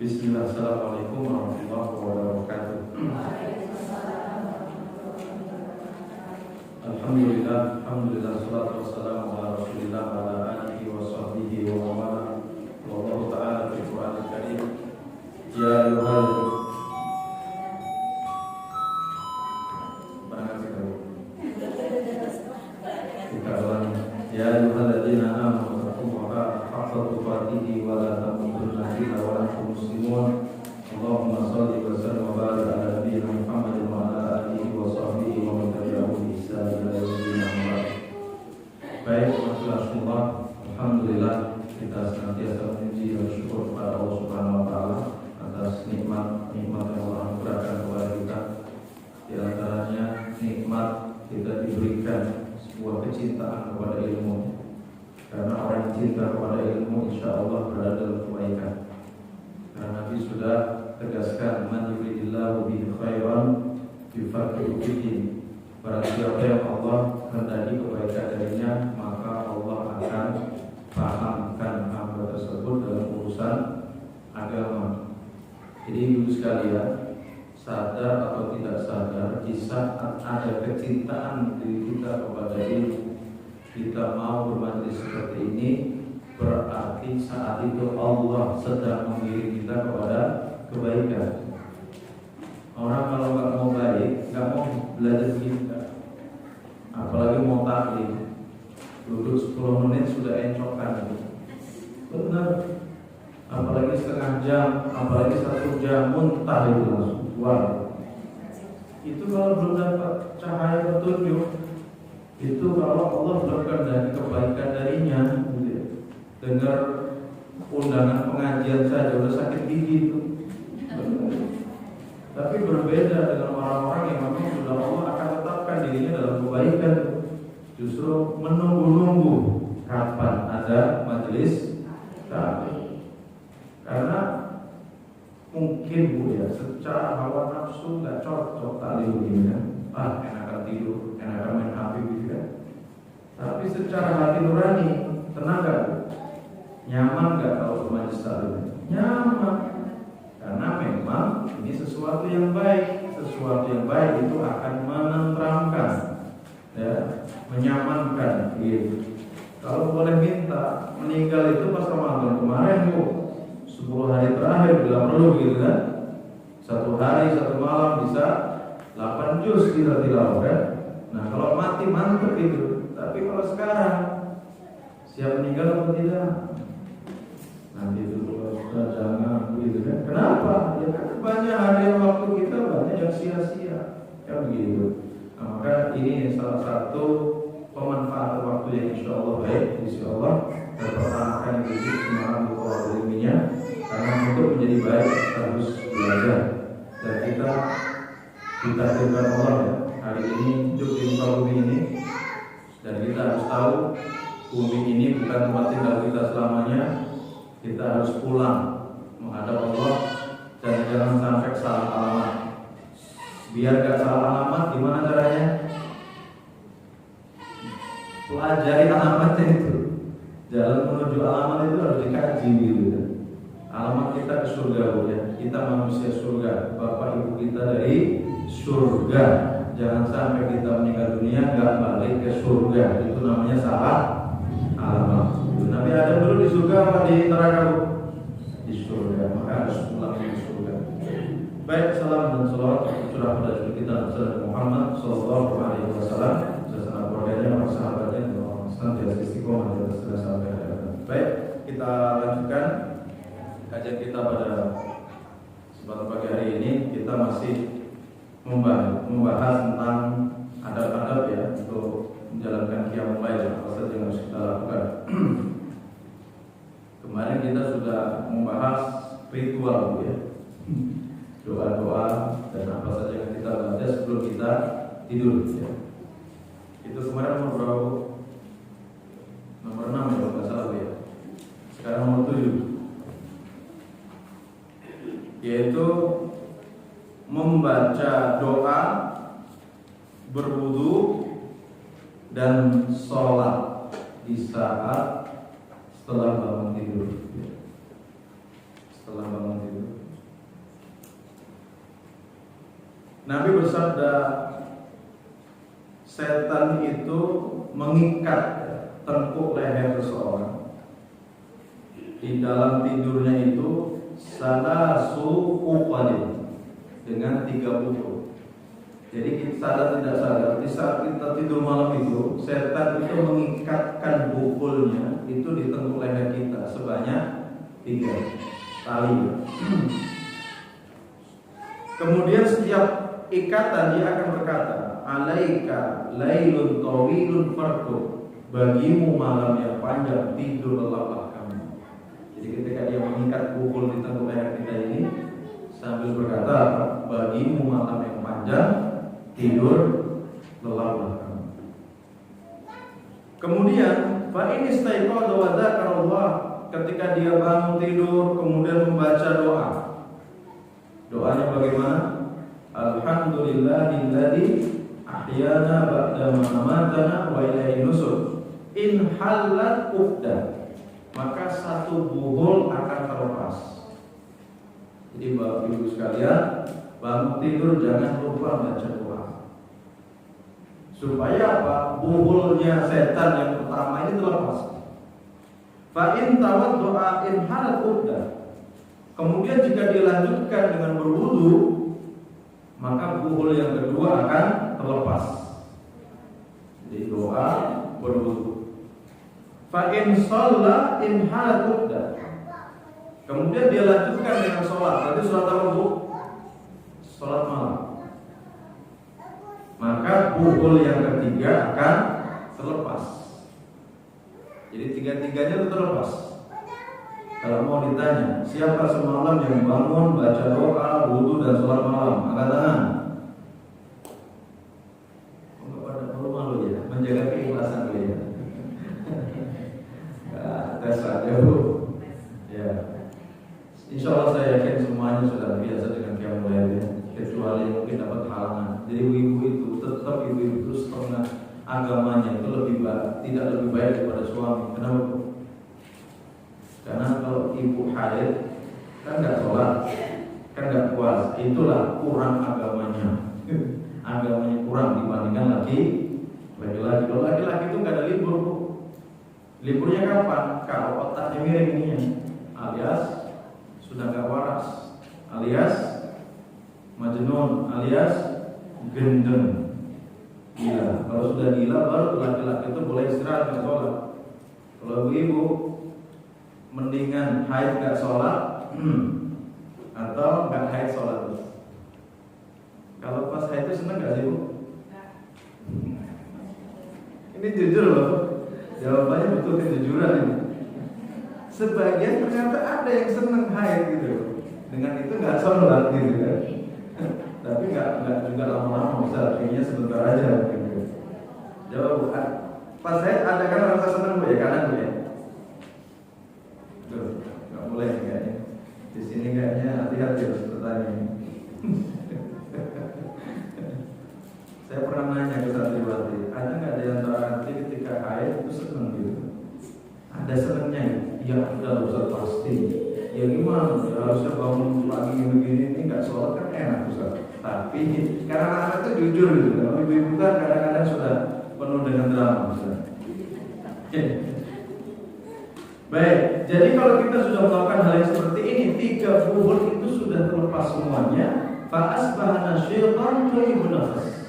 Bismillah, assalamualaikum warahmatullahi wabarakatuh. Alhamdulillah, salatu wassalamu ala rasulillah wa ala alihi wa sahbihi wa mawala. Wallahu ta'ala fil Qur'anil Karim. Ya ayyuhal ladzina amanu taqullaha haqqa tuqatih wa la tamutunna illa wa antum muslimun. Allahumma shalli wa sallim wa barik ala nabiyyina Muhammadin wa ala alihi wa sahbihi wa man tabi'ahum bi ihsan ila yaumil qiyamah. Baik, Rasulullah, alhamdulillah kita senantiasa memuji dan bersyukur kepada Allah Subhanahu wa taala atas nikmat yang Allah anugerahkan kepada kita. Di antaranya nikmat kita diberikan sebuah kecintaan kepada ilmu. Karena orang yang cinta kepada ilmu insya Allah berada dalam kebaikan. Karena Nabi sudah tegaskan, man yuridillahu bihi khairan yufaqihu fiddin. Barang siapa yang Allah kehendaki kebaikan darinya, maka Allah akan pahamkan hamba tersebut dalam urusan agama. Jadi ibu sekalian, sadar atau tidak sadar, di saat ada kecintaan diri kita kepada ilmu, kita mau bermajlis seperti ini, berarti saat itu Allah sedang mengirim kita kepada kebaikan. Orang kalau nggak mau baik, nggak mau belajar kita, apalagi mau taklim, duduk 10 menit sudah encokan. Benar. Apalagi setengah jam, apalagi 1 jam, muntah itu langsung keluar. Itu kalau belum dapat cahaya petunjuk, itu kalau Allah berikan dari kebaikan darinya, gitu ya. Dengar undangan pengajian saja udah sakit gigi itu. Tapi berbeda dengan orang-orang yang memang sudah Allah akan tetapkan dirinya dalam kebaikan, justru menunggu-nunggu kapan ada majelis taklim. Karena mungkin Bu ya, secara hawa nafsu nggak cocok taklim begini kan. Enakan tidur, enakan main HP gitu kan. Tapi secara hati nurani, tenang gak? Nyaman gak kalau bermajelis taklim? Nyaman. Karena memang ini sesuatu yang baik. Sesuatu yang baik itu akan menenteramkan, ya, menyamankan gitu. Kalau boleh minta, meninggal itu pas Ramadan kemarin Bu, 10 hari terakhir bila perlu gitu kan. 1 hari 1 malam bisa 8 juz kita tilawahkan. Nah kalau mati mantap itu. Tapi kalau sekarang siap meninggal atau tidak? Nanti itu sudah jangan begitu kan? Kenapa? Ya kan banyak hari waktu kita banyak yang sia-sia. Kan begitu. Nah, maka ini salah satu pemanfaatan waktu yang insya Allah baik, insya Allah terpertahankan di semangat untuk ilminya. Karena untuk menjadi baik kita harus belajar dan kita ditakdirkan Allah ya, hari ini hidup di muka bumi ini, dan kita harus tahu bumi ini bukan tempat tinggal kita selamanya. Kita harus pulang menghadap Allah dan jangan sampai salah alamat. Biar gak salah alamat, gimana caranya? Pelajari alamatnya itu. Jalan menuju alamat itu harus dikaji gitu. Alamat kita ke surga ya. Kita manusia surga. Bapak ibu kita dari surga. Jangan sampai kita meninggal dunia gak balik ke surga. Itu namanya salah alamat. Nabi Adam dulu di surga apa di neraka? Di surga. Maka harus pulang ke surga. Baik, salam dan salawat surah pada kita Muhammad sallallahu alaihi wasallam, bersama keluarganya, para sahabatnya, dan orang senantiasa istiqomah di atas jalan sampai akhir. Baik, kita lanjutkan kajian kita pada kesempatan pagi hari ini. Kita masih membahas tentang adab-adab ya untuk menjalankan qiyamul lail, apa saja yang harus kita lakukan. Kemarin kita sudah membahas ritual ya, doa-doa dan apa saja yang kita baca sebelum kita tidur ya. Itu kemarin nomor berapa? Nomor 6 ya kalau nggak salah ya. Sekarang nomor 7, yaitu membaca doa, berwudu dan sholat di saat setelah bangun tidur. Setelah bangun tidur. Nabi bersabda, setan itu mengikat tengkuk leher seseorang. Di dalam tidurnya itu salasu uqalin, dengan 3 pukul. Jadi kita sadar tidak sadar, di saat kita tidur malam itu, setan itu mengikatkan pukulnya itu di tengkuk leher kita sebanyak 3 kali. Kemudian setiap ikatan dia akan berkata, alaika lailun tawilun farqu, bagimu malam yang panjang, tidur lelaplah kamu. Jadi ketika dia mengikat pukul di tengkuk leher kita ini sambil berkata, bagimu malam yang panjang, tidur lelaplah kamu. Kemudian fa in istaiqadha wa dzakarallah, ketika dia bangun tidur kemudian membaca doa. Doanya bagaimana? Alhamdulillahilladzi ahyana ba'da ma amatana wa ilaihi nusur. In halat uqdah, maka 1 buhul akan terlepas. Jadi Bapak Ibu sekalian, bangun tidur jangan lupa baca doa. Supaya apa? Buhulnya setan yang pertama ini terlepas. Fa in tawaddu'a in halat uqdah. Kemudian jika dilanjutkan dengan berwudu, maka buhul yang kedua akan terlepas. Jadi doa berwudu. Fa in shalla in halat uqdah. Kemudian dia lanjutkan dengan sholat. Berarti sholat apa, Bu? Sholat malam. Maka buhul yang ketiga akan terlepas. Jadi 3-tiganya itu terlepas. Kalau mau ditanya, siapa semalam yang bangun baca doa, wudu dan sholat malam? Angkat tangan. Enggak pada malu-malu ya, menjaga keikhlasan ya. Tes saja, Bu. Ya. Insya Allah saya yakin semuanya sudah biasa dengan qiyamul lail, kecuali mungkin dapat halangan. Jadi ibu itu tetap ibu itu setengah agamanya itu tidak lebih baik daripada suami. Kenapa, Bu? Karena kalau ibu haid kan nggak sholat, kan nggak puas, itulah kurang agamanya. Agamanya kurang dibandingkan laki-laki. Kalau laki-laki itu nggak ada libur, Bu. Liburnya kapan? Kalau otaknya miring ininya, alias sudah nggak waras, alias majnun, alias gendeng, gila. Kalau sudah gila baru laki-laki itu boleh istirahat nggak sholat. Kalau ibu mendingan haid nggak sholat, atau nggak haid sholat terus. Kalau pas haid itu seneng nggak sih, Bu? Ini jujur loh, jawabannya betul kejujuran ini. Sebagian ternyata ada yang seneng haid gitu, dengan itu nggak sholat gitu kan. Tapi nggak juga lama-lama, bisa kayaknya sebentar aja gitu. Jawab, Bu. Pas haid ada kan rasa seneng, Bu, ya kanan, Bu, ya. Tuh, nggak boleh kayaknya. Di sini kayaknya hati-hati harus bertanya. Saya pernah nanya ke santriwati, ada nggak di antara nanti ketika haid itu seneng gitu? Ada senengnya ya? Udah Ustaz pasti. Ya gimana? Ya, harusnya bangun pagi begini ini nggak sholat kan enak, Ustaz. Tapi karena anak itu jujur gitu. Kalau ibu-ibu kan kadang-kadang sudah penuh dengan drama, Ustaz. Baik, jadi kalau kita sudah melakukan hal yang seperti ini, 3 buhul itu sudah terlepas semuanya. Fa asbahana syaitan thayyibun nafas.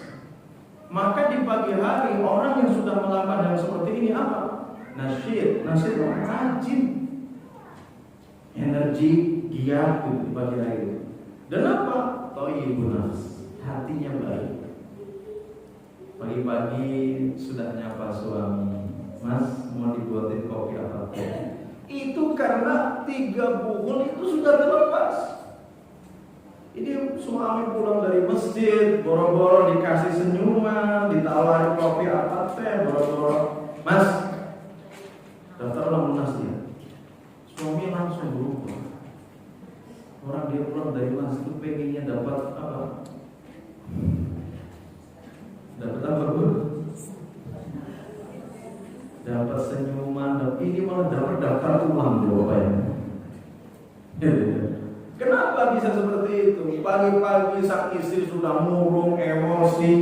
Maka di pagi hari orang yang sudah melakukan hal seperti ini apa? Nasyid rajin, energi giat di pagi hari. Dan apa? Thayyibun nafas, hatinya baik. Pagi-pagi sudah nyapa suami, Mas mau dibuatin kopi apa? Itu karena 3 buhul itu sudah terlepas. Ini suami pulang dari masjid, boro-boro dikasih senyuman, ditawari kopi apa teh, boro-boro, Mas, daftar lunas ya. Suami langsung berubah. Orang dia pulang dari masjid itu pengennya dapat apa? Dapat apa, Bu? Dapat senyuman, tapi ini malah dapat daftar ulang, Bapak ya. Kenapa? Kenapa bisa seperti itu? Pagi-pagi sang istri sudah murung, emosi,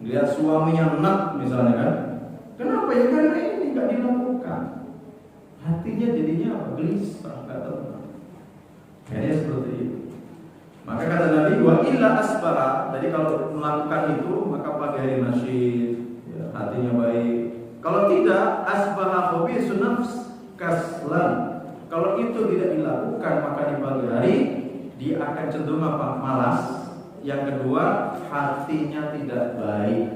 lihat suaminya enak misalnya kan. Kenapa ya? Karena ini nggak dilakukan. Hatinya jadinya gelisah, nggak tenang. Kayaknya seperti itu. Maka kata Nabi, wa illa asbara. Jadi kalau melakukan itu maka pagi hari nasyid, ya, hatinya baik. Kalau tidak, asbara khabisun nafs kaslan. Kalau itu tidak dilakukan maka di pagi hari dia akan cenderung apa? Malas. Yang kedua, hatinya tidak baik.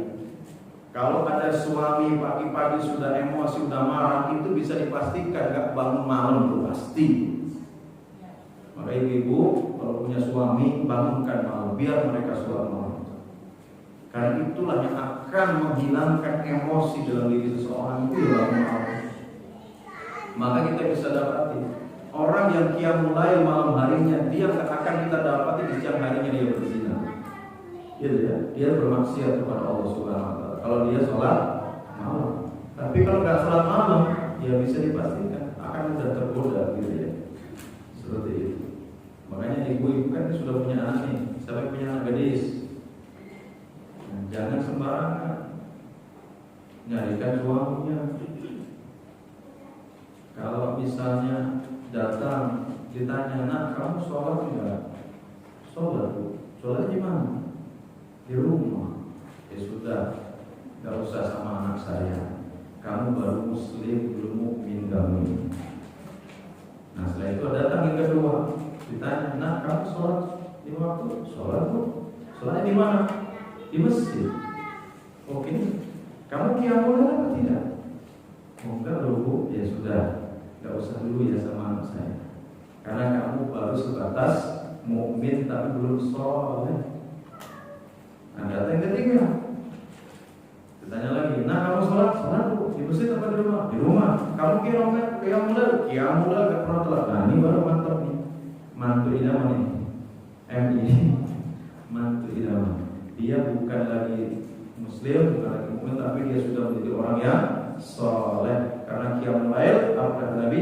Kalau ada suami pagi-pagi sudah emosi, sudah marah, itu bisa dipastikan gak bangun malam itu pasti. Maka ibu-ibu kalau punya suami bangunkan malam, biar mereka sholat malam. Karena itulah yang akan menghilangkan emosi dalam diri seseorang itu dalam malam. Maka kita bisa dapati orang yang qiyamul lail malam harinya, dia akan kita dapati di siang harinya dia berzina. Gitu ya, dia bermaksiat kepada Allah Subhanahu wa taala. Kalau dia sholat malam, tapi kalau nggak sholat malam, ya bisa dipastikan akan mudah tergoda, gitu ya. Seperti itu. Makanya ibu-ibu kan sudah punya anak nih, sampai punya anak gadis. Nah, jangan sembarangan nyarikan suaminya. Kalau misalnya datang ditanya, nak kamu sholat enggak? Sholat, sholat di mana? Di rumah. Ya sudah, nggak usah sama anak saya. Kamu baru muslim, belum mukmin kamu. Nah setelah itu datang yang kedua, ditanya, nak kamu sholat di waktu? Sholat bu. Sholatnya di mana? Di masjid. Oke. Kamu qiyamul lail apa tidak? Oh enggak loh bu. Ya sudah. Gak usah dulu ya sama anak saya, karena kamu baru sebatas mukmin tapi belum sholeh. Nah data yang ketiga, ditanya lagi, nah kamu sholat bu, di masjid apa di rumah? Di rumah. Kamu qiyamul lail gak pernah telat. Nah ini baru mantap nih, mantu idaman nih, MI mantu idaman. Dia bukan lagi muslim, bukan lagi mukmin, tapi dia sudah menjadi orang yang soleh. Karena qiyamul lail, apa kata Nabi?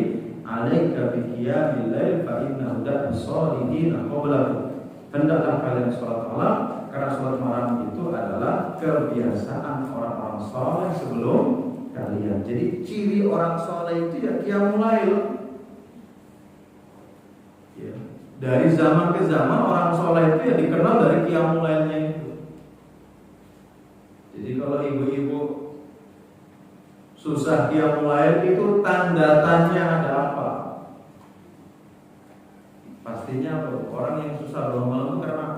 Alaika bi qiyamil lail fa innahu da'us-shalihin qablakum. Hendaklah kalian sholat malam, karena sholat malam itu adalah kebiasaan orang-orang soleh sebelum kalian. Jadi ciri orang soleh itu ya qiyamul lail. Ya. Dari zaman ke zaman orang soleh itu ya dikenal dari qiyamul lailnya itu. Jadi kalau ibu-ibu susah qiyamul lail itu tanda tanya ada apa? Pastinya orang yang susah bangun malam itu karena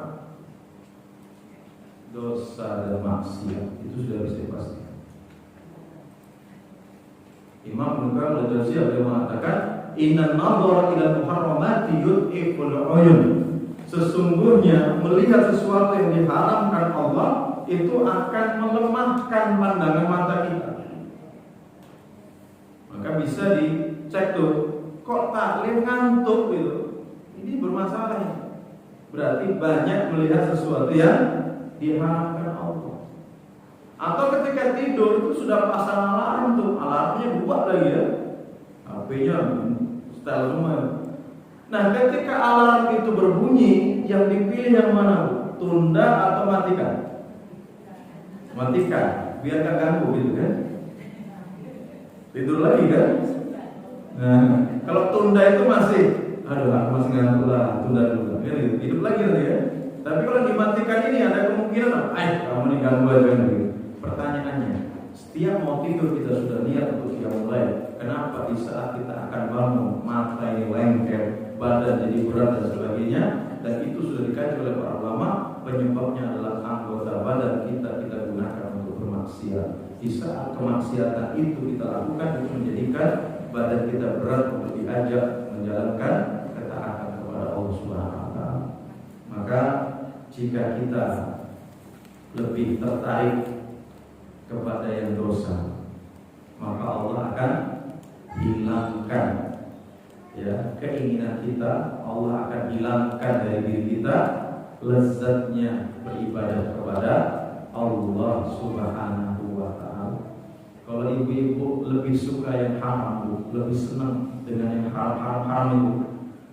dosa dan maksiat, itu sudah bisa dipastikan. Imam Ibnu Qayyim al-Jauziyah beliau mengatakan, inna nadhara ila muharramati yudhiful uyun. Sesungguhnya melihat sesuatu yang diharamkan Allah itu akan melemahkan pandangan mata kita. Maka bisa dicek tuh, kok taklim ngantuk gitu. Ini bermasalah ya. Berarti banyak melihat sesuatu yang diharamkan Allah. Atau ketika tidur itu sudah pasang alarm tuh, alarmnya buat lagi ya, HP-nya setel semua. Nah ketika alarm itu berbunyi, yang dipilih yang mana? Tunda atau matikan? Matikan, biar gak ganggu gitu kan. Tidur lagi kan? Nah, kalau tunda itu masih, aduh aku masih ngantuk lah, tunda dulu. Hidup lagi nanti ya. Tapi kalau dimatikan ini ada kemungkinan, kamu nih ganggu aja kan gitu. Pertanyaannya, setiap mau tidur kita sudah niat untuk qiyamul lail. Kenapa di saat kita akan bangun mata ini lengket, badan jadi berat dan sebagainya? Dan itu sudah dikaji oleh para ulama. Penyebabnya adalah anggota badan kita gunakan untuk bermaksiat. Di saat kemaksiatan itu kita lakukan, itu menjadikan badan kita berat untuk diajak menjalankan ketaatan kepada Allah Subhanahu wa taala. Maka jika kita lebih tertarik kepada yang dosa, maka Allah akan hilangkan ya keinginan kita. Allah akan hilangkan dari diri kita lezatnya beribadah kepada Allah Subhanahu wa ta'ala. Kalau ibu-ibu lebih suka yang haram, lebih senang dengan yang haram itu,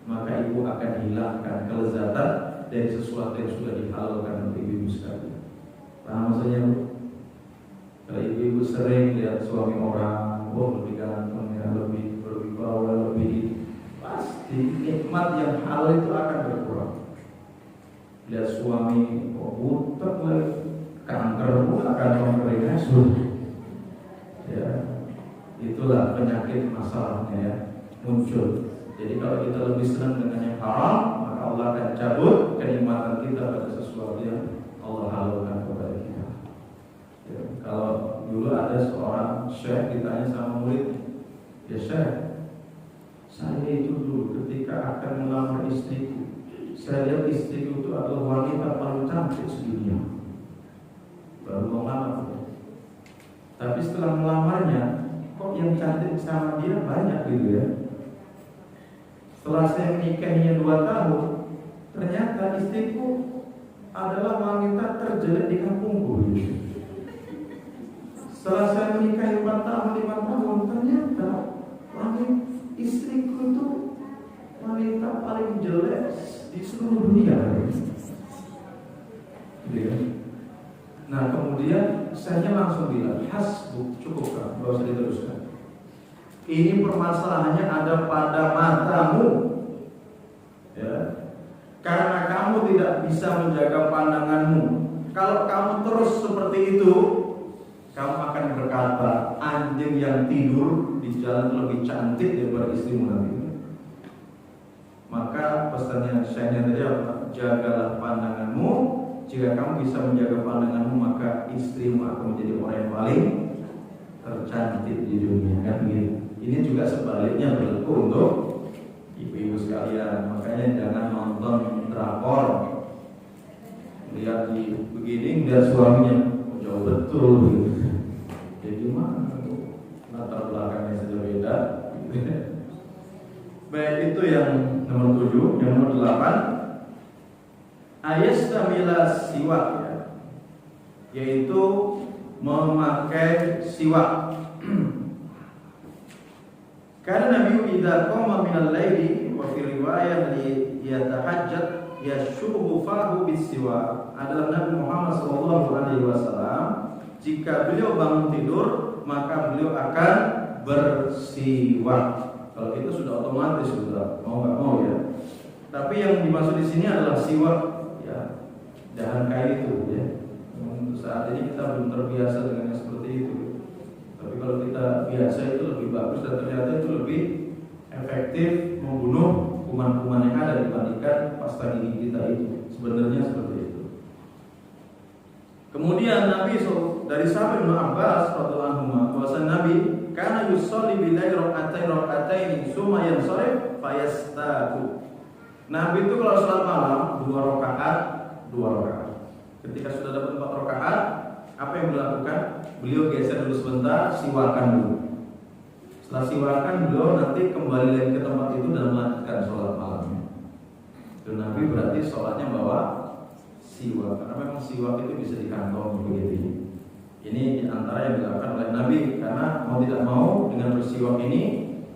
maka ibu akan hilangkan kelezatan dari sesuatu yang sudah dihalalkan oleh ibu sekalian. Paham maksudnya Bu? Kalau ibu sering lihat suami orang, lebih ganteng ya, lebih berwibawa, lebih, pasti nikmat yang halal itu akan berkurang. Lihat suami butek lagi, kanker pun akan memberinya sudah. Ya, itulah penyakit masalahnya ya, muncul. Jadi kalau kita lebih senang dengan yang haram, maka Allah akan cabut kenikmatan kita pada sesuatu yang Allah halalkan kepada kita. Ya, kalau dulu ada seorang syekh ditanya sama murid, ya syekh, saya itu dulu ketika akan melamar istriku, saya lihat istriku itu adalah wanita paling cantik sedunia. Baru mau lamar, tapi setelah melamarnya, kok yang cantik sama dia banyak gitu ya. Setelah saya menikahinya 2 tahun, ternyata istriku adalah wanita terjelek di kampungku gitu. Setelah saya menikahi 4 tahun, 5 tahun, ternyata istriku itu wanita paling jelek di seluruh dunia. Gitu. Nah kemudian saya langsung bilang, hasbuk, cukupkan, gak usah diteruskan. Ini permasalahannya ada pada matamu, ya. Karena kamu tidak bisa menjaga pandanganmu. Kalau kamu terus seperti itu, kamu akan berkata, anjing yang tidur di jalan lebih cantik daripada istrimu nanti. Maka pesannya saya tadi apa? Jagalah pandanganmu. Jika kamu bisa menjaga pandanganmu, maka istrimu akan menjadi orang yang paling tercantik di dunia. Kan begitu. Ini juga sebaliknya berlaku untuk ibu-ibu sekalian. Makanya jangan nonton drakor, lihat di begini, lihat suaminya jauh betul gitu. Jadi mana latar belakangnya sudah beda. Baik, itu yang nomor 7. Yang nomor 8, ayastamila siwak ya, yaitu memakai siwak. Karena Nabi idza qama min al-laili wa fi riwayah li yatahajjat yashubu fahu bis-siwak. Adalah Nabi Muhammad sallallahu alaihi wasallam, jika beliau bangun tidur maka beliau akan bersiwak. Kalau itu sudah otomatis, sudah mau nggak mau ya. Tapi yang dimaksud di sini adalah siwak ya, dahan kayu itu ya. Untuk saat ini kita belum terbiasa dengan yang seperti itu. Tapi kalau kita biasa itu lebih bagus dan ternyata itu lebih efektif membunuh kuman-kuman yang ada dibandingkan pasta gigi kita itu. Sebenarnya seperti itu. Kemudian Nabi dari sahabat Ibnu Abbas radhiyallahu anhu, bahwasanya Nabi kana yusolli billahi raka'atain summa yansarif fayastaku. Nabi itu kalau salat malam 2 rakaat. Ketika sudah dapat 4 rakaat, apa yang beliau lakukan? Beliau geser dulu sebentar, siwakan dulu. Setelah siwakan, beliau nanti kembali lagi ke tempat itu dan melanjutkan sholat malamnya. Dan Nabi berarti sholatnya bawa siwak, karena memang siwak itu bisa dikantongi begitu. Ini antara yang dilakukan oleh Nabi, karena mau tidak mau dengan bersiwak ini,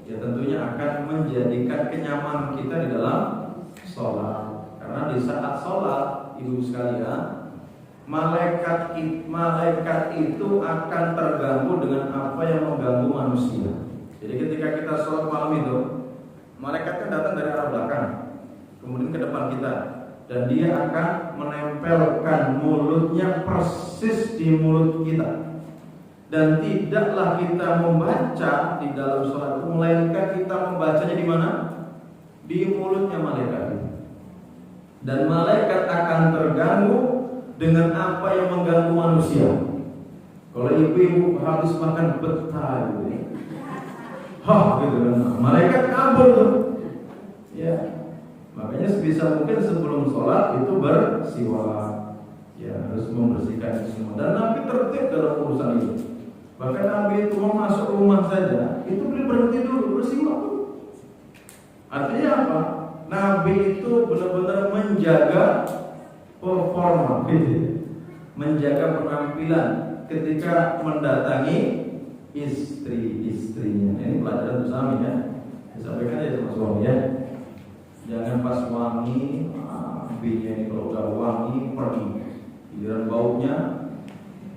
ya tentunya akan menjadikan kenyamanan kita di dalam sholat. Karena di saat sholat, ibu sekalian, malaikat itu akan terganggu dengan apa yang mengganggu manusia. Jadi ketika kita sholat malam itu, malaikatnya datang dari arah belakang, kemudian ke depan kita, dan dia akan menempelkan mulutnya persis di mulut kita. Dan tidaklah kita membaca di dalam sholat itu, melainkan kita membacanya di mana? Di mulutnya malaikat. Dan malaikat akan terganggu dengan apa yang mengganggu manusia. Kalau ibu-ibu habis makan betah gitu, gitu kan, malaikat kabur tuh. Ya, makanya sebisa mungkin sebelum sholat itu bersiwak. Ya, harus membersihkan itu semua. Dan Nabi tertib dalam urusan itu. Bahkan Nabi itu mau masuk rumah saja, itu beliau berhenti dulu, bersiwak dulu. Artinya apa? Nabi itu benar-benar menjaga performa, menjaga penampilan ketika mendatangi istri-istrinya. Ini pelajaran bersama ya, disampaikan ya sama suami ya. Jangan pas wangi, apinya ini kalau udah wangi pergi. Giliran baunya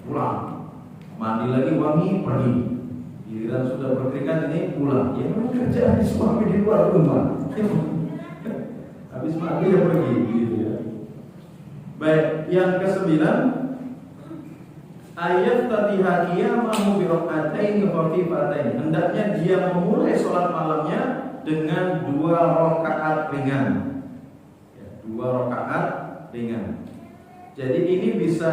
pulang. Mandi lagi wangi pergi. Giliran sudah berkeringat ini pulang. Ya memang kerjaan suami di luar rumah. Habis mandi ya pergi gitu ya. Baik, yang ke-9, ayat Fatihah qiyamahu bi rak'atain khafifatain. Hendaknya dia memulai sholat malamnya dengan 2 rakaat ringan. Ya, 2 rakaat ringan. Jadi ini bisa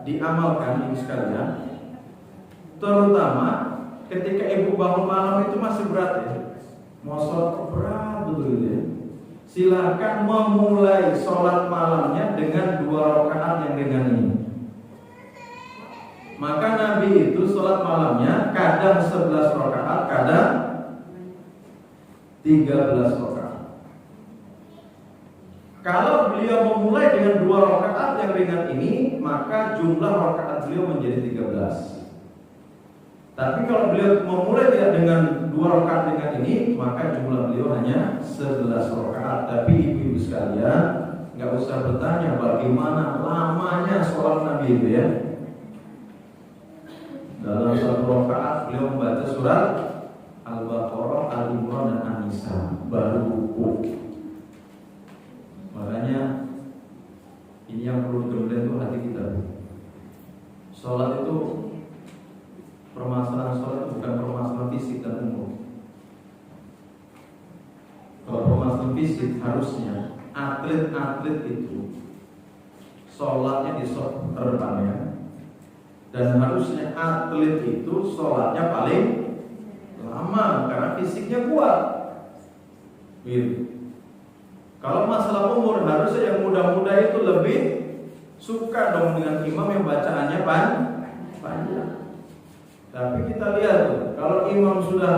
diamalkan ini sekalian. Terutama ketika ibu bangun malam itu masih berat ya. Mau sholat berat betul ya. Silakan memulai sholat malamnya dengan 2 rakaat yang ringan ini. Maka Nabi itu sholat malamnya kadang 11 rakaat, kadang 13 rakaat. Kalau beliau memulai dengan 2 rakaat yang ringan ini, maka jumlah rakaat beliau menjadi 13. Tapi kalau beliau memulai tidak dengan 2 rakaat ringan ini, maka jumlah beliau hanya 11 rakaat. Tapi ibu-ibu sekalian, nggak usah bertanya bagaimana lamanya sholat Nabi itu ya. Dalam 1 rakaat beliau membaca surat Al-Baqarah, Al-Imran dan An-Nisa baru rukuk. Makanya ini yang perlu digembleng itu hati kita. Sholat itu, permasalahan sholat itu bukan permasalahan fisik dan umur. Kalau permasalahan fisik harusnya atlet-atlet itu sholatnya di shot terdepannya. Dan harusnya atlet itu sholatnya paling lama karena fisiknya kuat. Gitu. Kalau masalah umur harusnya yang muda-muda itu lebih suka dong dengan imam yang bacaannya panjang. Tapi kita lihat tuh, kalau imam sudah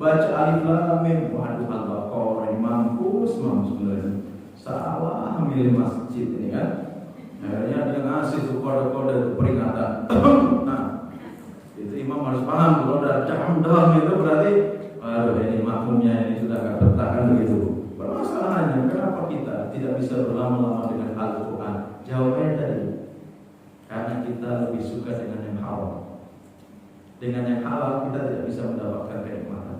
baca alif lam mim, waduh Al-Baqarah ini mampus sebenarnya. Salah milih masjid ini kan. Akhirnya dia ngasih tuh kode-kode peringatan. Nah, itu imam harus paham kalau udah jam itu berarti, aduh ini makmumnya ini sudah gak bertahan begitu. Permasalahannya kenapa kita tidak bisa berlama-lama dengan Al-Quran? Jawabannya tadi, karena kita lebih suka dengan yang halal. Dengan yang halal kita tidak bisa mendapatkan kenikmatan.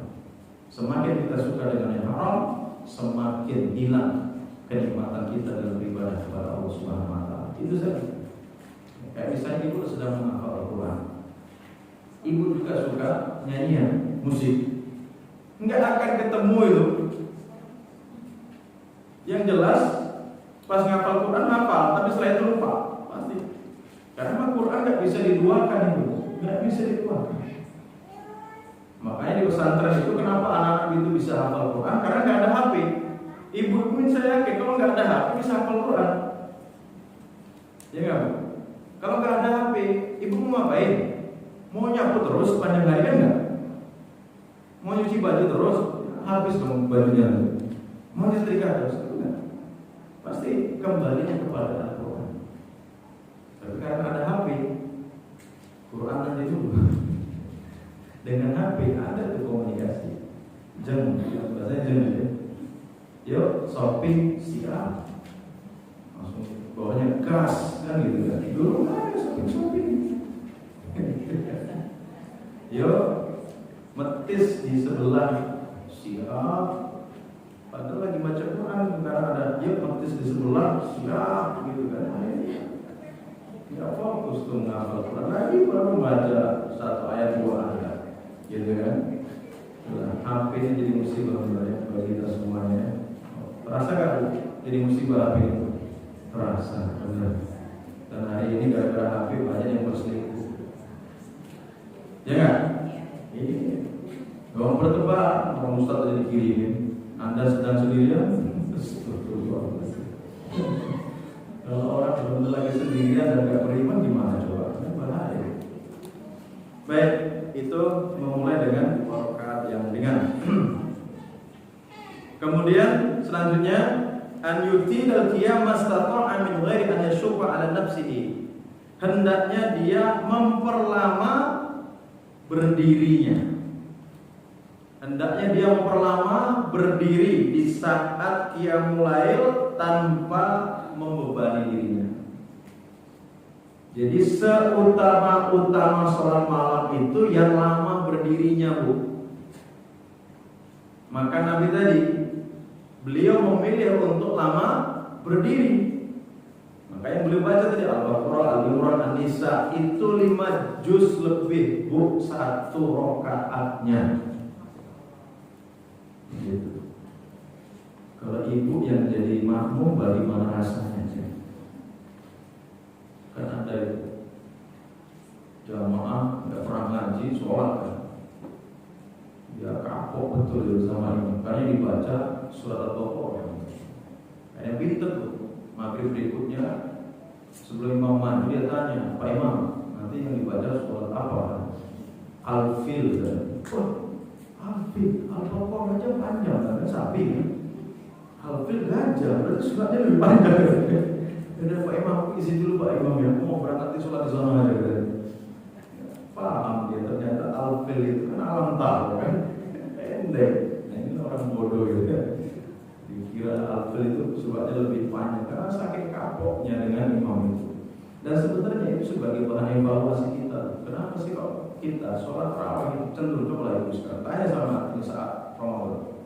Semakin kita suka dengan yang haram, semakin hilang kenikmatan kita dalam beribadah kepada Allah Subhanahu wa Ta'ala. Itu saja. Kayak misalnya ibu sedang menghafal Al-Quran, ibu juga suka nyanyian, musik, nggak akan ketemu itu. Yang jelas pas ngapal Quran hafal, tapi setelah itu lupa pasti. Karena Quran nggak bisa diduakan itu, nggak bisa diduakan. Makanya di pesantren itu kenapa anak-anak itu bisa hafal Quran? Karena nggak ada HP. Ibu saya yakin kalau nggak ada HP bisa hafal Quran. Ya nggak Bu? Kalau nggak ada HP, ibu mau ngapain? Mau nyapu terus sepanjang hari kan nggak? Mau nyuci baju terus, habis dong bajunya. Mau nyetrika terus, enggak? Pasti kembalinya kepada Al-Quran. Tapi karena ada HP, Quran aja dulu. Dengan HP ada tuh komunikasi. Jeng, bahasanya jeng ya. Yuk shopping siap. Langsung bawahnya gas kan gitu kan. Dulu ada shopping. Yuk metis di sebelah siap. Padahal lagi baca Quran karena ada yuk metis di sebelah siap gitu kan. Ya fokus tuh ngapal Quran lagi baru baca 1 ayat 2 ayat. Gitu kan. Nah, HP ini jadi musibah bagi kita semuanya. Terasa gak jadi musibah HP itu? Terasa, benar. Dan hari ini gara-gara HP banyak yang berselingkuh. Ya kan? Iya. Orang bertebak, orang ustaz tadi dikirimin. Anda sedang sendirian? Kalau orang benar lagi sendirian dan gak beriman gimana coba? Bahaya. Baik, itu memulai dengan rakaat yang ringan. Kemudian selanjutnya an yutil qiyam mastata'a min ghairi an yashqa 'ala nafsihi. Hendaknya dia memperlama berdirinya. Hendaknya dia memperlama berdiri di saat qiyamul lail tanpa membebani dirinya. Jadi seutama-utama sholat malam itu yang lama berdirinya, Bu. Maka Nabi tadi beliau memilih untuk lama berdiri. Maka yang beliau baca tadi Al-Baqarah, Al-Imran, An-Nisa itu 5 juz lebih, Bu, 1 rakaatnya. Gitu. Kalau ibu yang jadi makmum bagaimana rasanya? Kan ada itu jamaah nggak pernah ngaji sholat kan, dia kapok betul sama ini. Makanya dibaca surat Al-Baqarah. Kayak pinter tuh. Maghrib berikutnya sebelum imam mandi dia tanya, Pak Imam, nanti yang dibaca surat apa? Al-Fil kan? Al-Fil, Al-Baqarah aja panjang kan, sapi kan? Al-Fil gajah, berarti suratnya lebih panjang kan? Udah Pak Imam, izin dulu Pak Imam ya, mau berangkat di sholat di sana aja kan? Paham dia, ternyata Al-Fil itu kan alam tahu kan? Pendek. Nah ini orang bodoh gitu kan? Dikira Al-Fil itu suratnya lebih panjang karena saking kapoknya dengan imam itu. Dan sebenarnya itu sebagai bahan evaluasi kita. Kenapa sih kok kita sholat tarawih itu cenderung, coba lah ibu sekarang tanya sama di saat Ramadan,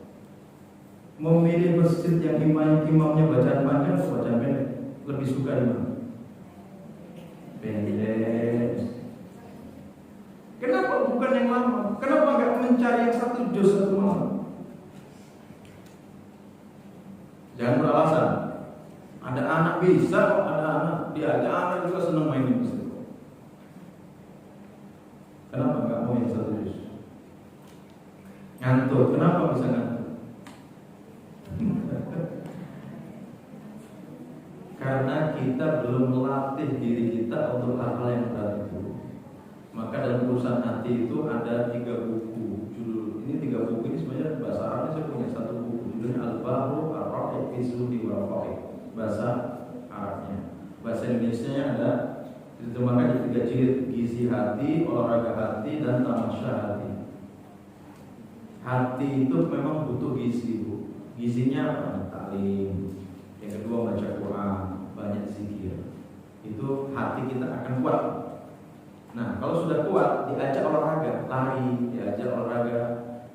memilih masjid yang imamnya bacaan panjang atau bacaan pendek, lebih suka di mana? Pendek. Kenapa bukan yang lama? Kenapa nggak mencari yang 1 juz 1 malam? Jangan beralasan. Ada anak bisa kok, ada anak diajak, anak juga senang main di masjid. Kenapa nggak mau yang 1 juz? Ngantuk. Kenapa bisa ngantuk? Karena kita belum melatih diri kita untuk hal-hal yang berat itu. Maka dalam urusan hati itu ada 3 buku. Judul ini 3 buku ini sebenarnya bahasa Arabnya saya punya 1 buku. Judulnya Al-Bahru Ar-Ra'iq fi Zuhdi wa Raqaiq. Bahasa Arabnya. Bahasa Indonesianya ada diterjemahkan di 3 jilid: Gizi Hati, Olahraga Hati, dan Tamasya Hati. Hati itu memang butuh gizi, Bu. Gizinya apa? Taklim. Yang kedua baca Quran, banyak zikir. Itu hati kita akan kuat. Nah, kalau sudah kuat, diajak olahraga, lari, diajak olahraga,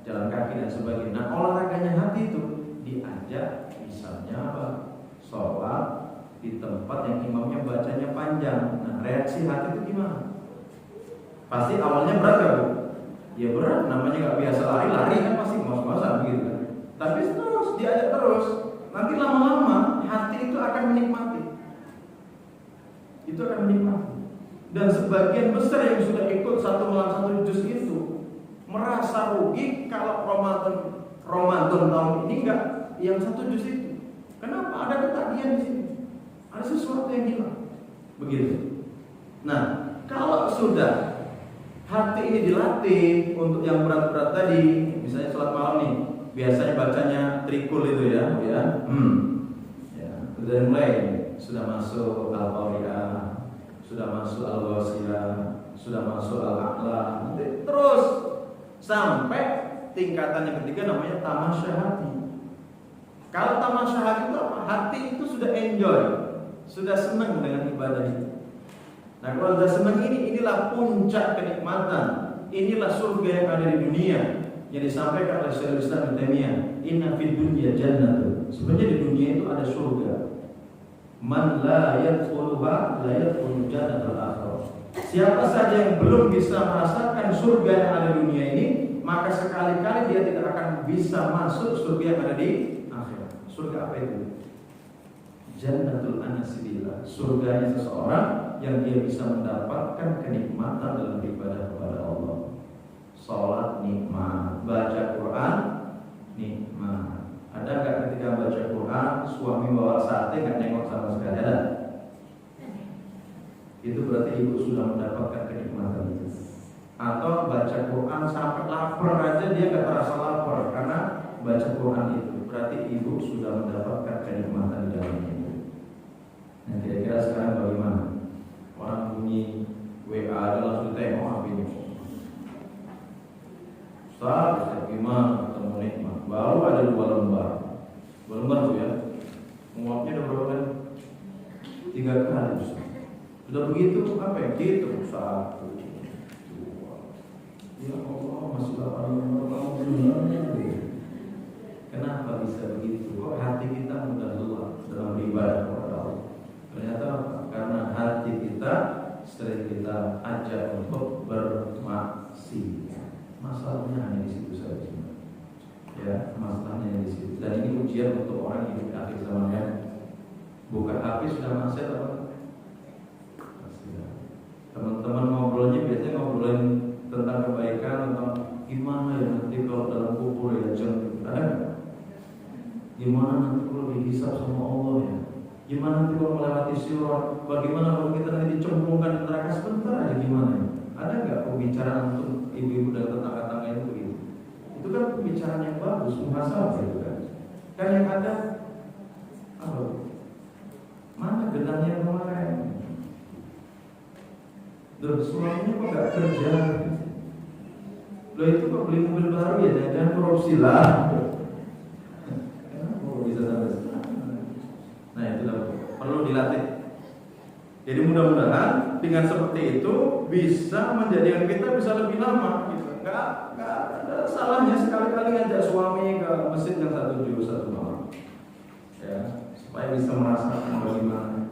jalan kaki dan sebagainya. Nah, olahraganya hati itu diajak, misalnya apa? Sholat di tempat yang imamnya bacanya panjang. Nah, reaksi hati itu gimana? Pasti awalnya berat gak, Bu? Ya berat, namanya gak biasa lari kan pasti ngos-ngosan gitu kan. Tapi terus diajak terus, nanti lama-lama hati itu akan menikmati. Itu akan menikmati. Dan sebagian besar yang sudah ikut 1 malam 1 juz itu merasa rugi kalau Ramadan tahun ini enggak yang 1 juz itu. Kenapa? Ada ketagihan di sini. Ada sesuatu yang hilang. Begitu. Nah, kalau sudah hati ini dilatih untuk yang berat-berat tadi, misalnya sholat malam nih, biasanya bacanya trikul itu ya. Ya, sudah mulai, sudah masuk Al-Qari'ah, sudah masuk Al-Wasiyah, sudah masuk Al-A'la, terus sampai tingkatan yang ketiga namanya tamasya hati. Kalau tamasya hati itu apa? Hati itu sudah enjoy, sudah senang dengan ibadah itu. Nah, kalau sudah senang inilah puncak kenikmatan, inilah surga yang ada di dunia yang disampaikan oleh Syekhul Islam Ibnu Taimiyah. Inna fid dunya jannatun. Sebenarnya di dunia itu ada surga. Man la yadkhuluha la yadkhulu jannatal akhirah. Siapa saja yang belum bisa merasakan surga yang ada di dunia ini, maka sekali-kali dia tidak akan bisa masuk surga yang ada di akhirat. Surga apa itu? Jannatul anasibillah. Surganya seseorang yang dia bisa mendapatkan kenikmatan dalam beribadah kepada Allah. Salat nikmat, baca Quran nikmat. Ada nggak ketika baca Quran suami bawa sate nggak nengok sama sekali? Ada? Itu berarti ibu sudah mendapatkan kenikmatan itu. Atau baca Quran sampai lapar aja dia nggak terasa lapar karena baca Quran itu. Berarti ibu sudah mendapatkan kenikmatan di dalamnya itu. Nah, kira-kira sekarang bagaimana? Orang bunyi WA aja langsung tengok apa ini. Ustaz, gimana? udah berapa kali? 3 kali. Sudah begitu apa ya? Gitu 1, 2. Ya Allah, masih 8. Kenapa bisa begitu? Kok hati kita mudah lelah dalam beribadah kepada Allah? Ternyata karena hati kita sering kita ajak untuk bermaksiat. Masalahnya hanya di situ saja. Ya, masalahnya di situ. Dan ini ujian untuk orang yang hidup di akhir zaman ya. Bukan hati sudah maksiat apa? Teman-teman ngobrolnya biasanya ngobrolin tentang kebaikan, tentang gimana ya nanti kalau dalam kubur ya jangan. Gimana nanti kalau dihisab sama Allah ya? Gimana nanti kalau melewati sirat? Bagaimana kalau kita nanti dicemplungkan di neraka? Sebentar aja gimana ya? Ada nggak pembicaraan untuk ibu-ibu dan tetangga-tetangga itu begitu? Itu kan pembicaraan yang bagus, muhasabah itu kan. Kan yang ada apa? Mana gedangnya kemarin? Loh, suaminya kok gak kerja? Loh itu kok beli mobil baru ya? Jangan korupsi lah. Nah itulah perlu dilatih. Jadi mudah-mudahan dengan seperti itu bisa menjadikan kita bisa lebih lama. Gitu. Nggak ada salahnya sekali-kali ngajak suami ke masjid yang 1 juz 1 malam. Ya, supaya bisa merasakan bagaimana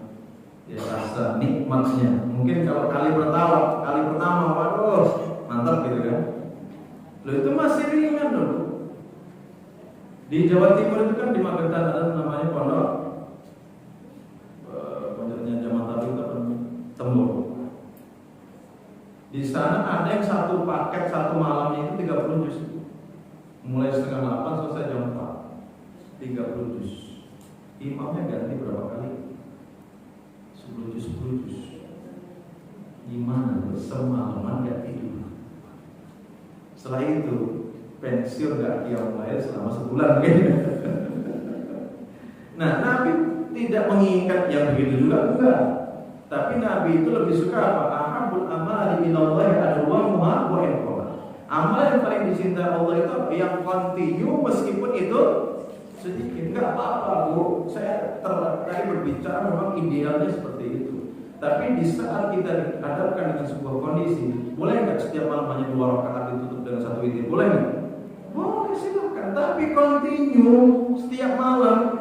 ya rasa nikmatnya. Mungkin kalau kali pertama, waduh mantap gitu kan. Loh itu masih ringan dulu. Di Jawa Timur itu kan di Magetan ada namanya pondok pondoknya Jamaah Tabligh itu Tembur. Di sana ada yang 1 paket 1 malamnya itu 30 juz. Mulai setengah 8 selesai jam 4. 30 juz. Imamnya ganti berapa kali? 10 juz. Gimana? Semalaman gak tidur. Setelah itu pensiun gak qiyamul lail selama sebulan gitu. Nah, Nabi tidak menginginkan yang begitu juga enggak. Tapi Nabi itu lebih suka apa? Ahabul amali minallahi adwamuha wa in qalla. Amal yang paling dicintai Allah itu yang continue meskipun itu sedikit. Enggak apa-apa, Bu. Saya tadi berbicara memang idealnya seperti itu. Tapi di saat kita dihadapkan dengan sebuah kondisi, boleh nggak setiap malam hanya 2 rakaat ditutup dengan 1 witir? Boleh nggak? Boleh, silakan. Tapi continue setiap malam.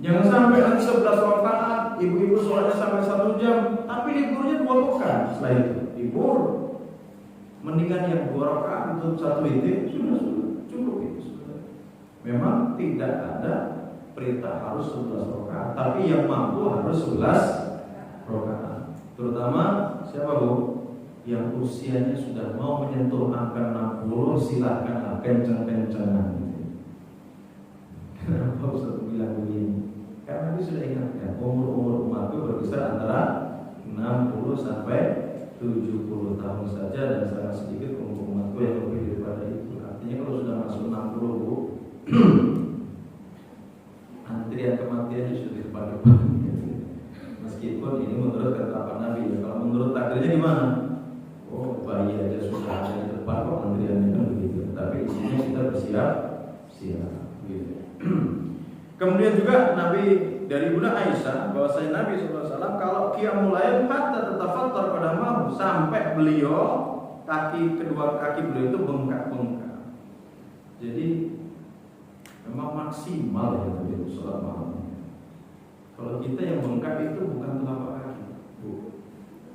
Jangan sampai nanti 11 rakaat, ibu-ibu sholatnya sampai 1 jam, tapi liburnya 2 pekan. Setelah itu libur. Mendingan yang 2 rakaat ditutup 1 witir sudah cukup itu. Memang tidak ada perintah harus 11 rakaat, tapi yang mampu harus 11 rakaat. Terutama siapa, Bu? Yang usianya sudah mau menyentuh angka 60, silahkan kencang-kencangan. Kenapa Ustaz bilang begini? Karena dia sudah ingatkan umur umat itu berkisar antara 60 sampai 70 tahun saja, dan sangat sedikit umur umatku yang lebih daripada itu. Artinya kalau sudah masuk 60, Bu, antrian kematiannya sudah di depan-depan. Meskipun ini menurut ketetapan Nabi ya. Kalau menurut takdirnya gimana? Oh, bayi aja sudah ada di depan kok antriannya kan begitu. Tapi intinya kita bersiap gitu. Kemudian juga Nabi dari Bunda Aisyah bahwasanya Nabi SAW kalau qiyamul lail hatta tatafattar qadamahu, sampai beliau kedua kaki beliau itu bengkak-bengkak. Jadi memang maksimal ya tadi sholat malam. Kalau kita yang bengkak itu bukan telapak kaki, Bu.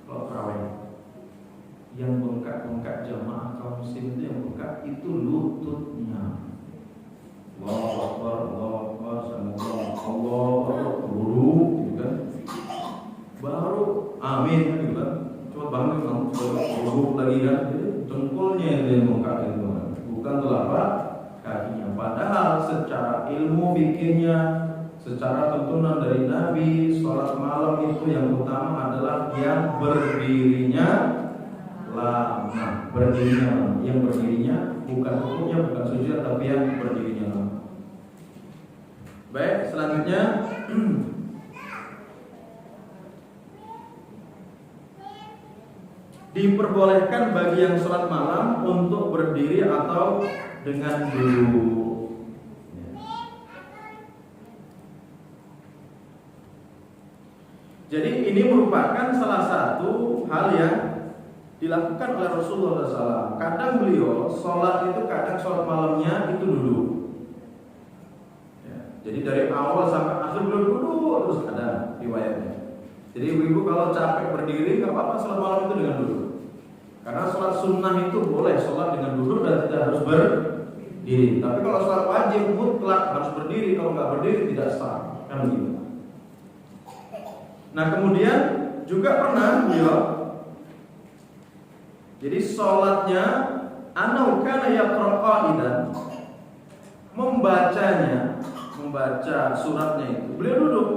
Kalau tarawih yang bengkak-bengkak jamaah kaum muslim itu yang bengkak itu lututnya. Allahu Akbar, Allahu Akbar, Allah guru, gitu kan? Baru amin kan gitu kan? Coba bangun kamu, coba guru lagi kan? Jempolnya yang bengkak itu, bukan telapak kakinya. Padahal secara ilmu fikihnya, secara tuntunan dari Nabi, sholat malam itu yang utama adalah yang berdirinya lama. Yang berdirinya bukan rukuknya, bukan sujud, tapi yang berdirinya lama. Baik, selanjutnya diperbolehkan bagi yang sholat malam untuk berdiri atau dengan duduk. Jadi ini merupakan salah satu hal yang dilakukan oleh Rasulullah SAW. Kadang beliau sholat itu, kadang sholat malamnya itu duduk. Ya, jadi dari awal sampai akhir beliau duduk terus, ada riwayatnya. Jadi ibu-ibu kalau capek berdiri nggak apa-apa sholat malam itu dengan duduk. Karena sholat sunnah itu boleh sholat dengan duduk dan tidak harus berdiri. Tapi kalau sholat wajib mutlak harus berdiri. Kalau nggak berdiri tidak sah. Kan begitu. Nah kemudian juga pernah beliau, jadi sholatnya anau kana yaqra qa'idan, membaca suratnya itu beliau duduk.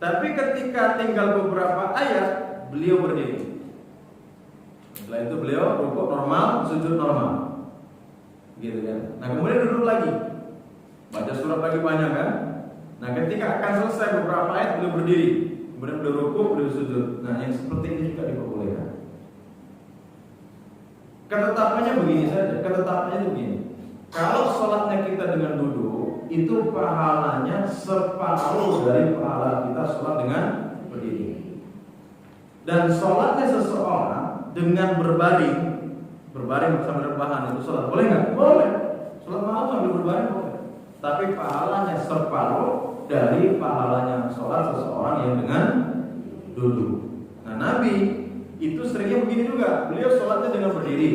Tapi ketika tinggal beberapa ayat beliau berdiri. Setelah itu beliau rukuk normal, sujud normal, gitu kan. Nah kemudian duduk lagi, baca surat lagi banyak kan. Nah ketika akan selesai beberapa ayat beliau berdiri, kemudian beliau rukuk, beliau sujud. Nah yang seperti ini juga diperbolehkan. Ketetapannya begini saja, ketetapannya begini. Kalau sholatnya kita dengan duduk, itu pahalanya separuh dari pahala kita sholat dengan berdiri. Dan sholatnya seseorang dengan berbaring bersama rebahan itu sholat boleh nggak? Boleh. Sholat malam sambil berbaring boleh. Tapi pahalanya separuh dari pahalanya sholat seseorang yang dengan duduk. Nah Nabi itu seringnya begini juga. Beliau sholatnya dengan berdiri.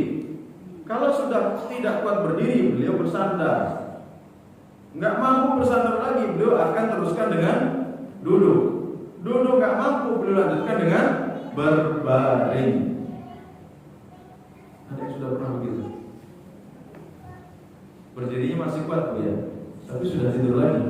Kalau sudah tidak kuat berdiri, beliau bersandar. Nggak mampu bersandar lagi, beliau akan teruskan dengan duduk. Duduk nggak mampu, beliau lanjutkan dengan berbaring. Ada yang sudah pernah begitu? Berdirinya masih kuat Bu ya, tapi sudah tidur lagi.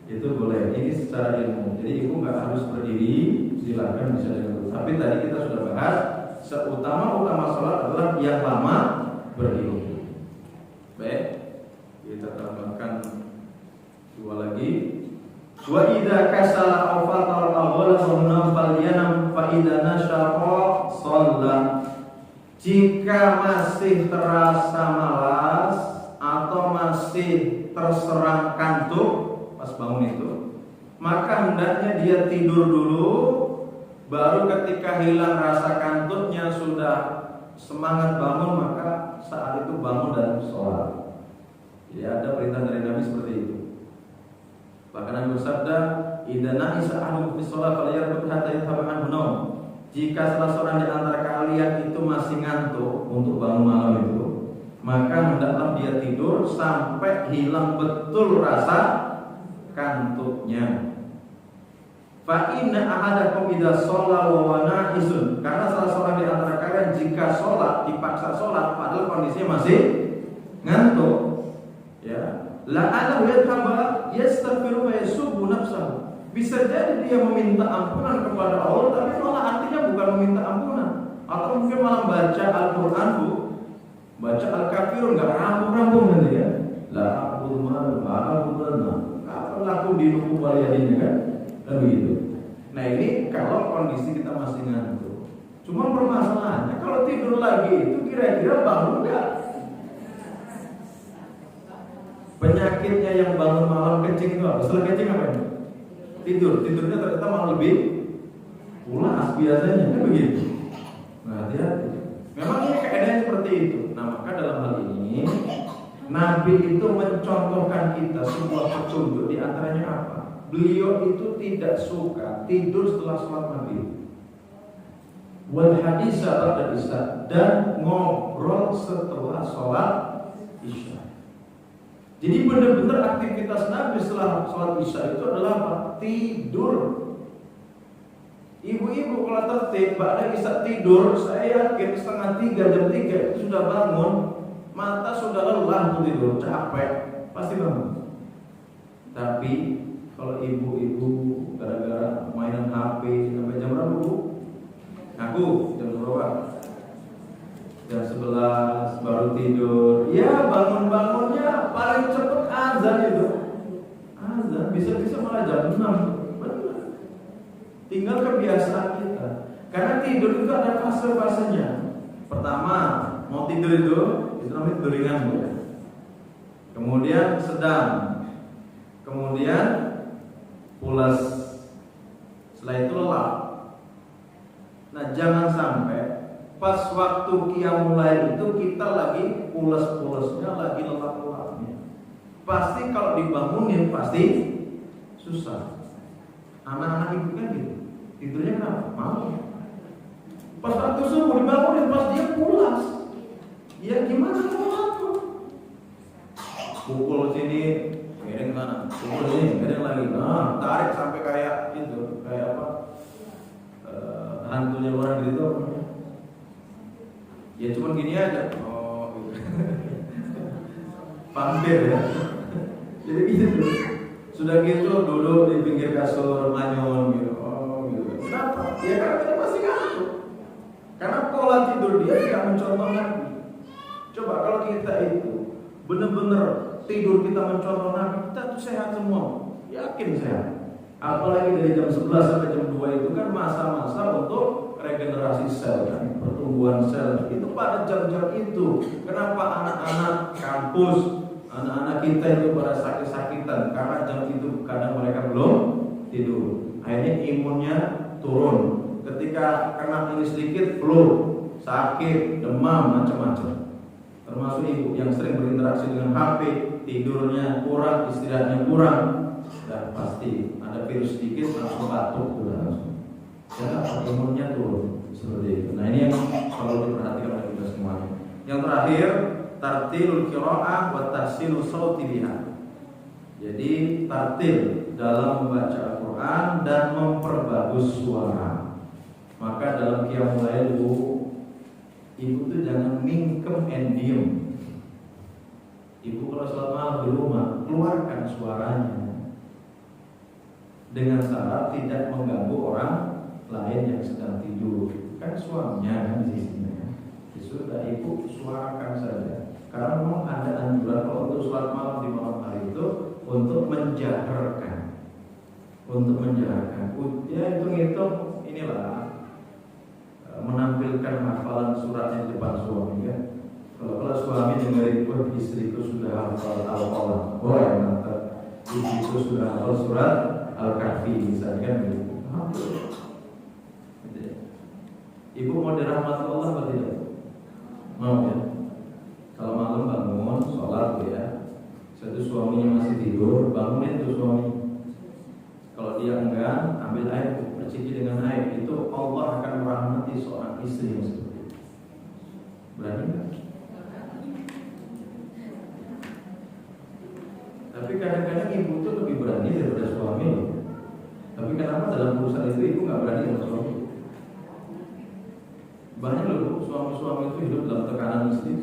Itu boleh. Ini secara ilmu. Jadi ibu nggak harus berdiri, silakan bisa dengan. Tapi tadi kita sudah bahas, seutama-utama sholat adalah yang lama berdiri. Baik, kita tambahkan dua lagi. Wa idza kasala aw fatara awwala wa falyanam fa idza nashaqa shalla. Jika masih terasa malas atau masih terserang kantuk pas bangun itu, maka hendaknya dia tidur dulu. Baru ketika hilang rasa kantuknya, sudah semangat bangun, maka saat itu bangun dan sholat. Jadi ada perintah dari Nabi seperti itu. Bahkan Nabi bersabda, "Idza na'isa ahadukum fi shalah falyarqud hatta yathaba'an naum." Jika salah seorang di antara kalian itu masih ngantuk untuk bangun malam itu, maka hendaklah dia tidur sampai hilang betul rasa kantuknya. Fa inna ahadakum idza shalla wa huwa na'isun, karena salah seorang di antara kalian jika sholat, dipaksa sholat padahal kondisinya masih ngantuk, ya, la'allahu yataba yastaghfiru wa yasubbu nafsahu. Bisa jadi dia meminta ampunan kepada Allah, tapi malah artinya bukan meminta ampunan, atau mungkin malah baca Al-Qur'an, baca Al-Kafirun enggak rampung-rampung nanti ya. La aqul ma ba'duna, apa laku dinuku waliyadinnya kan? Dan begitu. Nah ini kalau kondisi kita masih ngantuk. Cuma permasalahannya kalau tidur lagi itu kira-kira bangun enggak? Penyakitnya yang bangun malam kencing itu apa? Setelah kencing apa ini? Tidurnya ternyata malah lebih pulas biasanya, kan begitu. Nah hati-hati. Memang ini keadaan seperti itu. Nah maka dalam hal ini Nabi itu mencontohkan kita sebuah petunjuk, di antaranya apa? Beliau itu tidak suka tidur setelah sholat maghrib, wal hadis ba'da isya, dan ngobrol setelah sholat isya. Jadi benar-benar aktivitas Nabi setelah sholat isya itu adalah apa? Tidur. Ibu-ibu kalau tertib ba'da isya tidur, saya yakin setengah 3, jam 3 itu sudah bangun, mata sudah lelah untuk tidur, capek, pasti bangun. Tapi kalau ibu-ibu gara-gara mainan HP sampai jam berapa Bu? Aku jam berapa? Jam 11 baru tidur. Ya bangun-bangunnya paling cepat azan itu. Azan bisa-bisa malah jam 6. Benar. Tinggal kebiasaan kita. Karena tidur itu ada fase-fasenya. Pertama, mau tidur itu namanya tidur ringan Bu. Kemudian sedang. Kemudian pulas, setelah itu lelap. Nah, jangan sampai pas waktu qiyamul lail itu kita lagi pulas-pulasnya, lagi lelap-lelapnya. Pasti kalau dibangunin pasti susah. Anak-anak itu kan gitu, tidurnya kenapa? Malam. Pas waktu subuh dibangunin, pas dia pulas, ya gimana mau pukul sini, miring sana, pukul sini, miring lagi. Nah, tarik sampai kayak itu, kayak apa? Hantunya orang gitu. Ya cuma gini aja. Oh, gitu. Pampir ya. Jadi gitu. Sudah gitu duduk di pinggir kasur manyun gitu. Oh, gitu. Kenapa? Ya karena dia masih ngantuk. Karena pola tidur dia tidak mencontoh Nabi. Coba kalau kita itu benar-benar tidur kita mencontoh Nabi, kita tuh sehat semua. Yakin sehat. Apalagi dari jam 11 sampai jam 2 itu kan masa-masa untuk regenerasi sel kan, pertumbuhan sel. Itu pada jam-jam itu. Kenapa anak-anak kampus, anak-anak kita itu pada sakit-sakitan? Karena jam itu kadang mereka belum tidur. Akhirnya imunnya turun. Ketika kena ini sedikit flu, sakit, demam, macam-macam. Termasuk ibu yang sering berinteraksi dengan HP, tidurnya kurang, istirahatnya kurang, dan pasti ada virus sedikit langsung batuk langsung. Karena imunnya turun seperti itu. Nah, ini yang perlu diperhatikan oleh kita semuanya. Yang terakhir, tartilul qiraah wa tahsinu sauti biha. Jadi tartil dalam membaca Al-Qur'an dan memperbagus suara. Maka dalam qiyamul lail ibu tuh jangan mingkem and diem. Ibu kalau sholat malam di rumah, keluarkan suaranya dengan syarat tidak mengganggu orang lain yang sedang tidur. Kan suaminya kan di sini. Sudah ibu suarakan saja. Karena memang ada anjuran kalau untuk sholat malam di malam hari itu untuk menjaharkan, Ya hitung-hitung inilah menampilkan hafalan suratnya di depan suami kan. Kalau suami dengerin istriku sudah hafal Al-Qalam, yang mantap. Istriku sudah hafal surat Al-Kahfi misalnya kan gitu. Ibu mau dirahmati Allah atau tidak? Mau ya. Kalau malam bangun sholat ya. Satu suaminya masih tidur, bangunin tuh suami. Kalau dia enggan, ambil air, bercuci dengan air. Itu Allah akan merahmati seorang istri yang seperti itu. Berani nggak? Tapi kadang-kadang ibu itu lebih berani daripada suami loh. Tapi kenapa dalam urusan itu ibu nggak berani sama suami? Banyak loh suami-suami itu hidup dalam tekanan istri,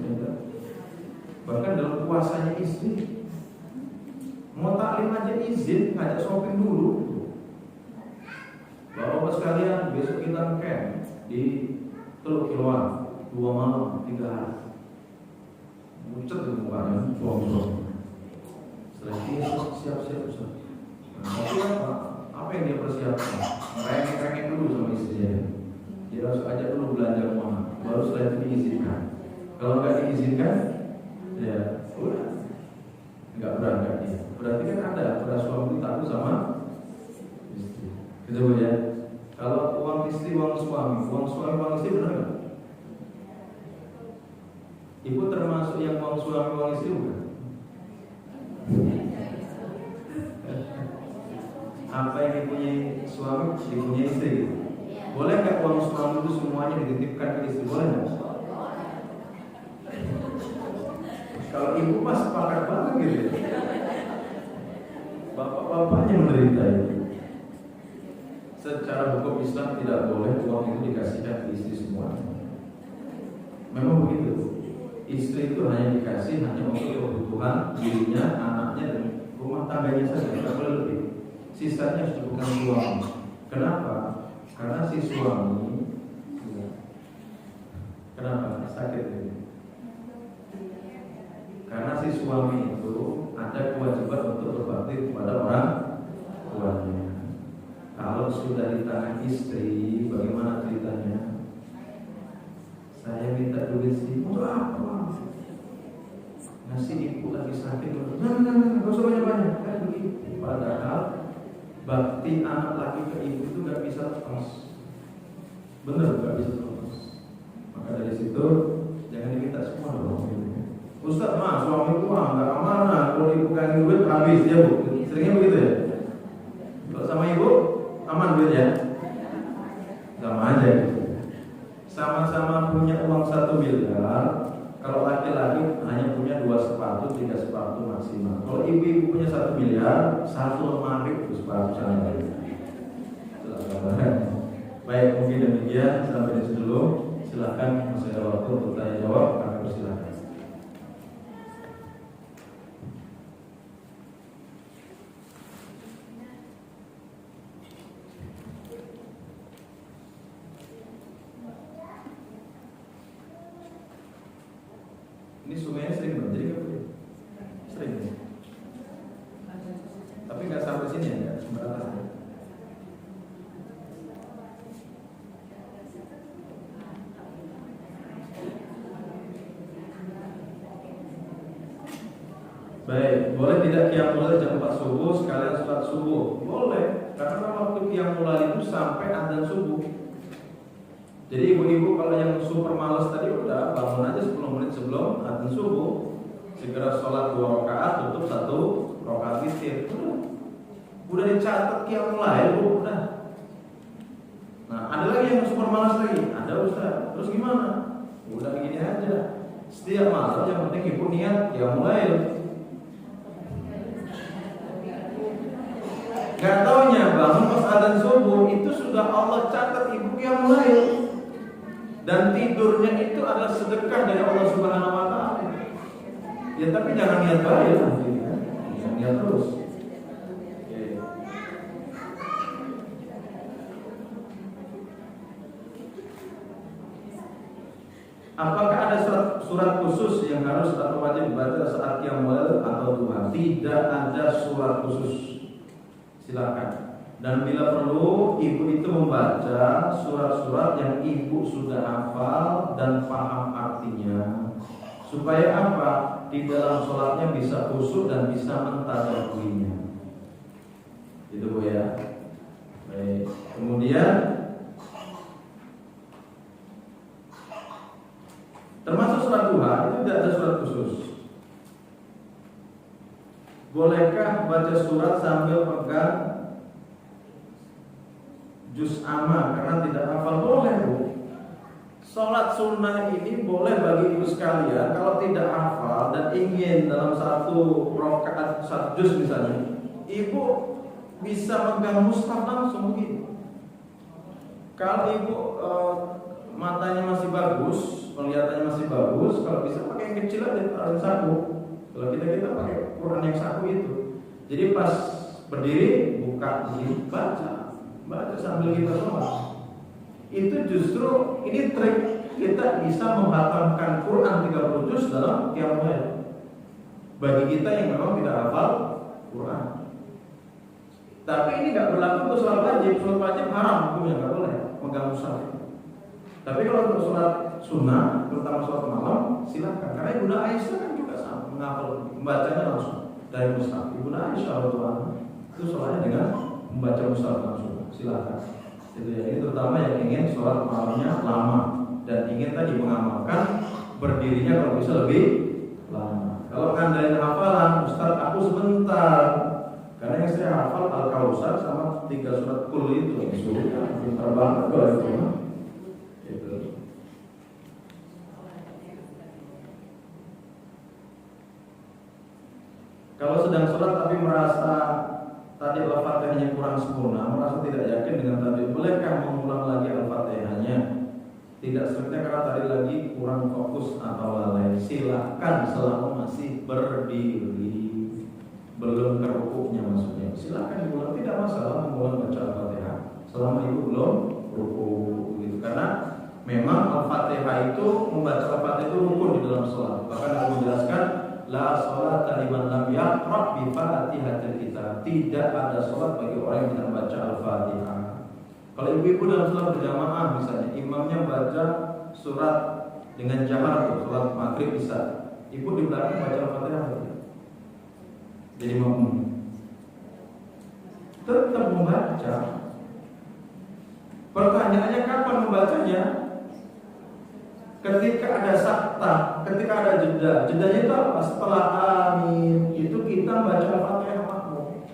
bahkan dalam puasanya istri. Mau taklim aja izin, ngajak shopping dulu. Bapak sekalian, besok kita camp di Teluk Kilauan 2 malam 3 hari. Muncul di mukanya suami-suami. Setelah itu siap-siap Ustaz. Tapi apa yang dia persiapkan? Rengek-rengek dulu sama istrinya. Dia harus ajak dulu belanja uang, baru setelah itu diizinkan. Kalau nggak diizinkan, ya udah nggak berangkat dia. Berarti kan ada suami takut sama istri. Gitu ya. Kalau uang istri, uang suami, uang istri benar nggak? Ibu termasuk yang uang suami, uang istri bukan? Apa yang dipunyai suami, dipunyai istri. Boleh nggak uang suami itu semuanya dititipkan ke istri? Boleh nggak? Kalau ibu pas sepakat banget gitu. Bapak-bapaknya menderita itu. Secara hukum Islam tidak boleh uang itu dikasihkan ke istri semua. Memang begitu. Istri itu hanya dikasih hanya untuk kebutuhan dirinya, anaknya dan rumah tangganya saja, tidak boleh lebih. Sisanya bukan suami. Kenapa? Karena si suami, kenapa sakit ini? Karena si suami itu ada kewajiban untuk berbakti kepada orang tuanya. Kalau sudah di tangan istri, bagaimana ceritanya? Saya minta duit sih, untuk apa? Ngasih ibu lagi sakit, nggak usah banyak-banyak, kan begitu. Padahal bakti anak laki ke ibu itu nggak bisa lepas, bener nggak bisa lepas. Maka dari situ jangan diminta semua dong. Ustaz, suami itu nggak amanah, kalau dibukain duit habis ya bu. Seringnya begitu ya. Kalau sama ibu aman duit ya, sama aja gitu. Sama-sama punya uang 1 miliar. Kalau laki-laki hanya punya 2 sepatu, 3 sepatu maksimal. Kalau ibu-ibu punya 1 miliar, 1 lemari itu sepatu sana. Baik, mungkin demikian sampai di situ dulu. Silakan masih ada waktu untuk tanya jawab, kami persilakan. Ini sungainya sering banjir nggak bu? Sering ya? Tapi nggak sampai sini ya, nggak sampai atas ya? Baik, boleh tidak qiyamul lail jam 4 subuh sekalian sholat subuh? Boleh, karena waktu qiyamul lail itu sampai adzan subuh. Jadi ibu-ibu kalau yang super malas tadi udah bangun aja 10 menit sebelum adzan subuh, segera sholat 2 rakaat, tutup 1 rakaat witir. Udah dicatat qiyamul lail, udah. Nah, ada lagi yang super malas lagi, ada Ustaz. Terus gimana? Udah gini aja. Setiap malam yang penting ibu niat qiyamul lail. Gak taunya bangun pas adzan subuh itu sudah Allah catat ibu qiyamul lail. Dan tidurnya itu adalah sedekah dari Allah Subhanahu wa taala. Ya tapi jangan niat baik nanti kan. Niat terus. Oke. Apakah ada surat khusus yang harus atau wajib dibaca saat qiyamul lail atau duha? Tidak ada surat khusus. Silakan. Dan bila perlu, ibu itu membaca surat-surat yang ibu sudah hafal dan paham artinya. Supaya apa? Di dalam sholatnya bisa khusyuk dan bisa mentadaburinya. Itu bu ya. Baik. Kemudian termasuk surat duha itu tidak ada surat khusus. Bolehkah baca surat sambil pegang juz amma karena tidak hafal? Boleh bu. Sholat sunnah ini boleh bagi ibu sekalian kalau tidak hafal dan ingin dalam 1 rakaat 1 juz misalnya, ibu bisa megang mushaf langsung gitu. Kalau ibu matanya masih bagus, penglihatannya masih bagus, kalau bisa pakai yang kecil aja, taruh saku. Kalau kita pakai Quran yang saku itu. Jadi pas berdiri buka ini baca sambil kita sholat. Itu justru ini trik kita bisa menghafalkan Quran 30 juz dalam qiyamul lail. Bagi kita yang memang tidak hafal Quran. Tapi ini nggak berlaku untuk sholat wajib. Sholat wajib haram hukumnya, nggak boleh megang mushaf. Tapi kalau untuk sholat sunnah, terutama sholat malam, silakan. Karena Ibunda Aisyah kan juga sama menghafal, membacanya langsung dari mushaf. Ibunda Aisyah itu sholatnya dengan membaca mushaf langsung. Silakan. Itu ya, ini terutama yang ingin sholat malamnya lama dan ingin tadi mengamalkan berdirinya kalau bisa lebih lama. Kalau ngandalin hafalan, Ustaz aku sebentar, karena yang saya hafal Al-Kautsar sama 3 surat Qul itu sudah pintar banget kalau itu. Gitu. Kalau sedang sholat tapi merasa tadi Al-Fatihahnya kurang sempurna, merasa tidak yakin dengan tadi, bolehkah mengulang lagi Al-Fatihahnya? Tidak sebenarnya karena tadi lagi kurang fokus atau lalai. Silakan selama masih berdiri, belum ke rukuknya maksudnya. Silakan diulang, tidak masalah mengulang baca Al-Fatihah selama itu belum rukuk gitu. Karena memang Al-Fatihah itu membaca Al-Fatihah itu rukun di dalam sholat. Bahkan aku menjelaskan la sholata liman lam yaqra bi Fatihatil Kitab. Tidak ada sholat bagi orang yang tidak baca Al-Fatihah. Kalau ibu-ibu dalam sholat berjamaah misalnya, imamnya baca surat dengan jahar, sholat maghrib bisa, ibu di belakang baca Al-Fatihah. Jadi makmum. tetap membaca. Pertanyaannya kapan membacanya? Ketika ada sakta, ketika ada jeda. Jedanya itu apa? Setelah amin itu kita baca Al-Fatihah makmum.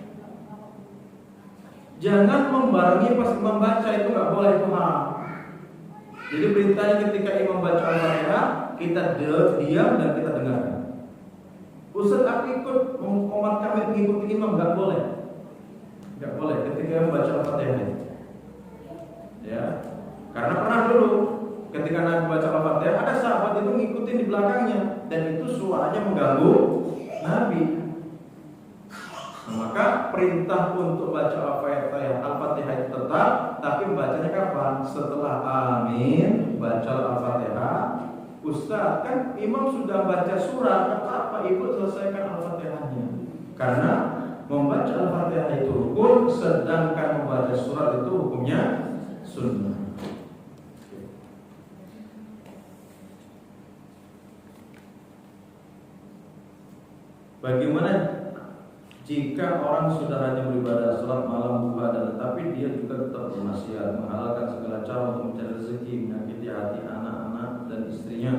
Jangan membarengi pas imam baca, itu nggak boleh, itu haram. Jadi perintahnya ketika imam baca Al-Fatihah, kita diam dan kita dengar. Ustaz, aku ikut umat kami mengikuti imam, nggak boleh. Nggak boleh ketika imam baca Al-Fatihah. Ya, karena pernah dulu ketika Nabi baca Al-Fatihah, ada sahabat itu ngikutin di belakangnya dan itu suaranya mengganggu Nabi. Nah, maka perintah untuk baca Al-Fatihah itu tetap, tapi bacanya kapan? Setelah amin, baca Al-Fatihah. Ustaz, kan imam sudah baca surat, apa ikut selesaikan Al-Fatihahnya? Karena membaca Al-Fatihah itu rukun, sedangkan membaca surat itu hukumnya sunnah. Bagaimana jika orang sudah hanya beribadah sholat malam duha dan tetapi dia juga tetap bermaksiat, menghalalkan segala cara untuk mencari rezeki, menyakiti hati anak-anak dan istrinya?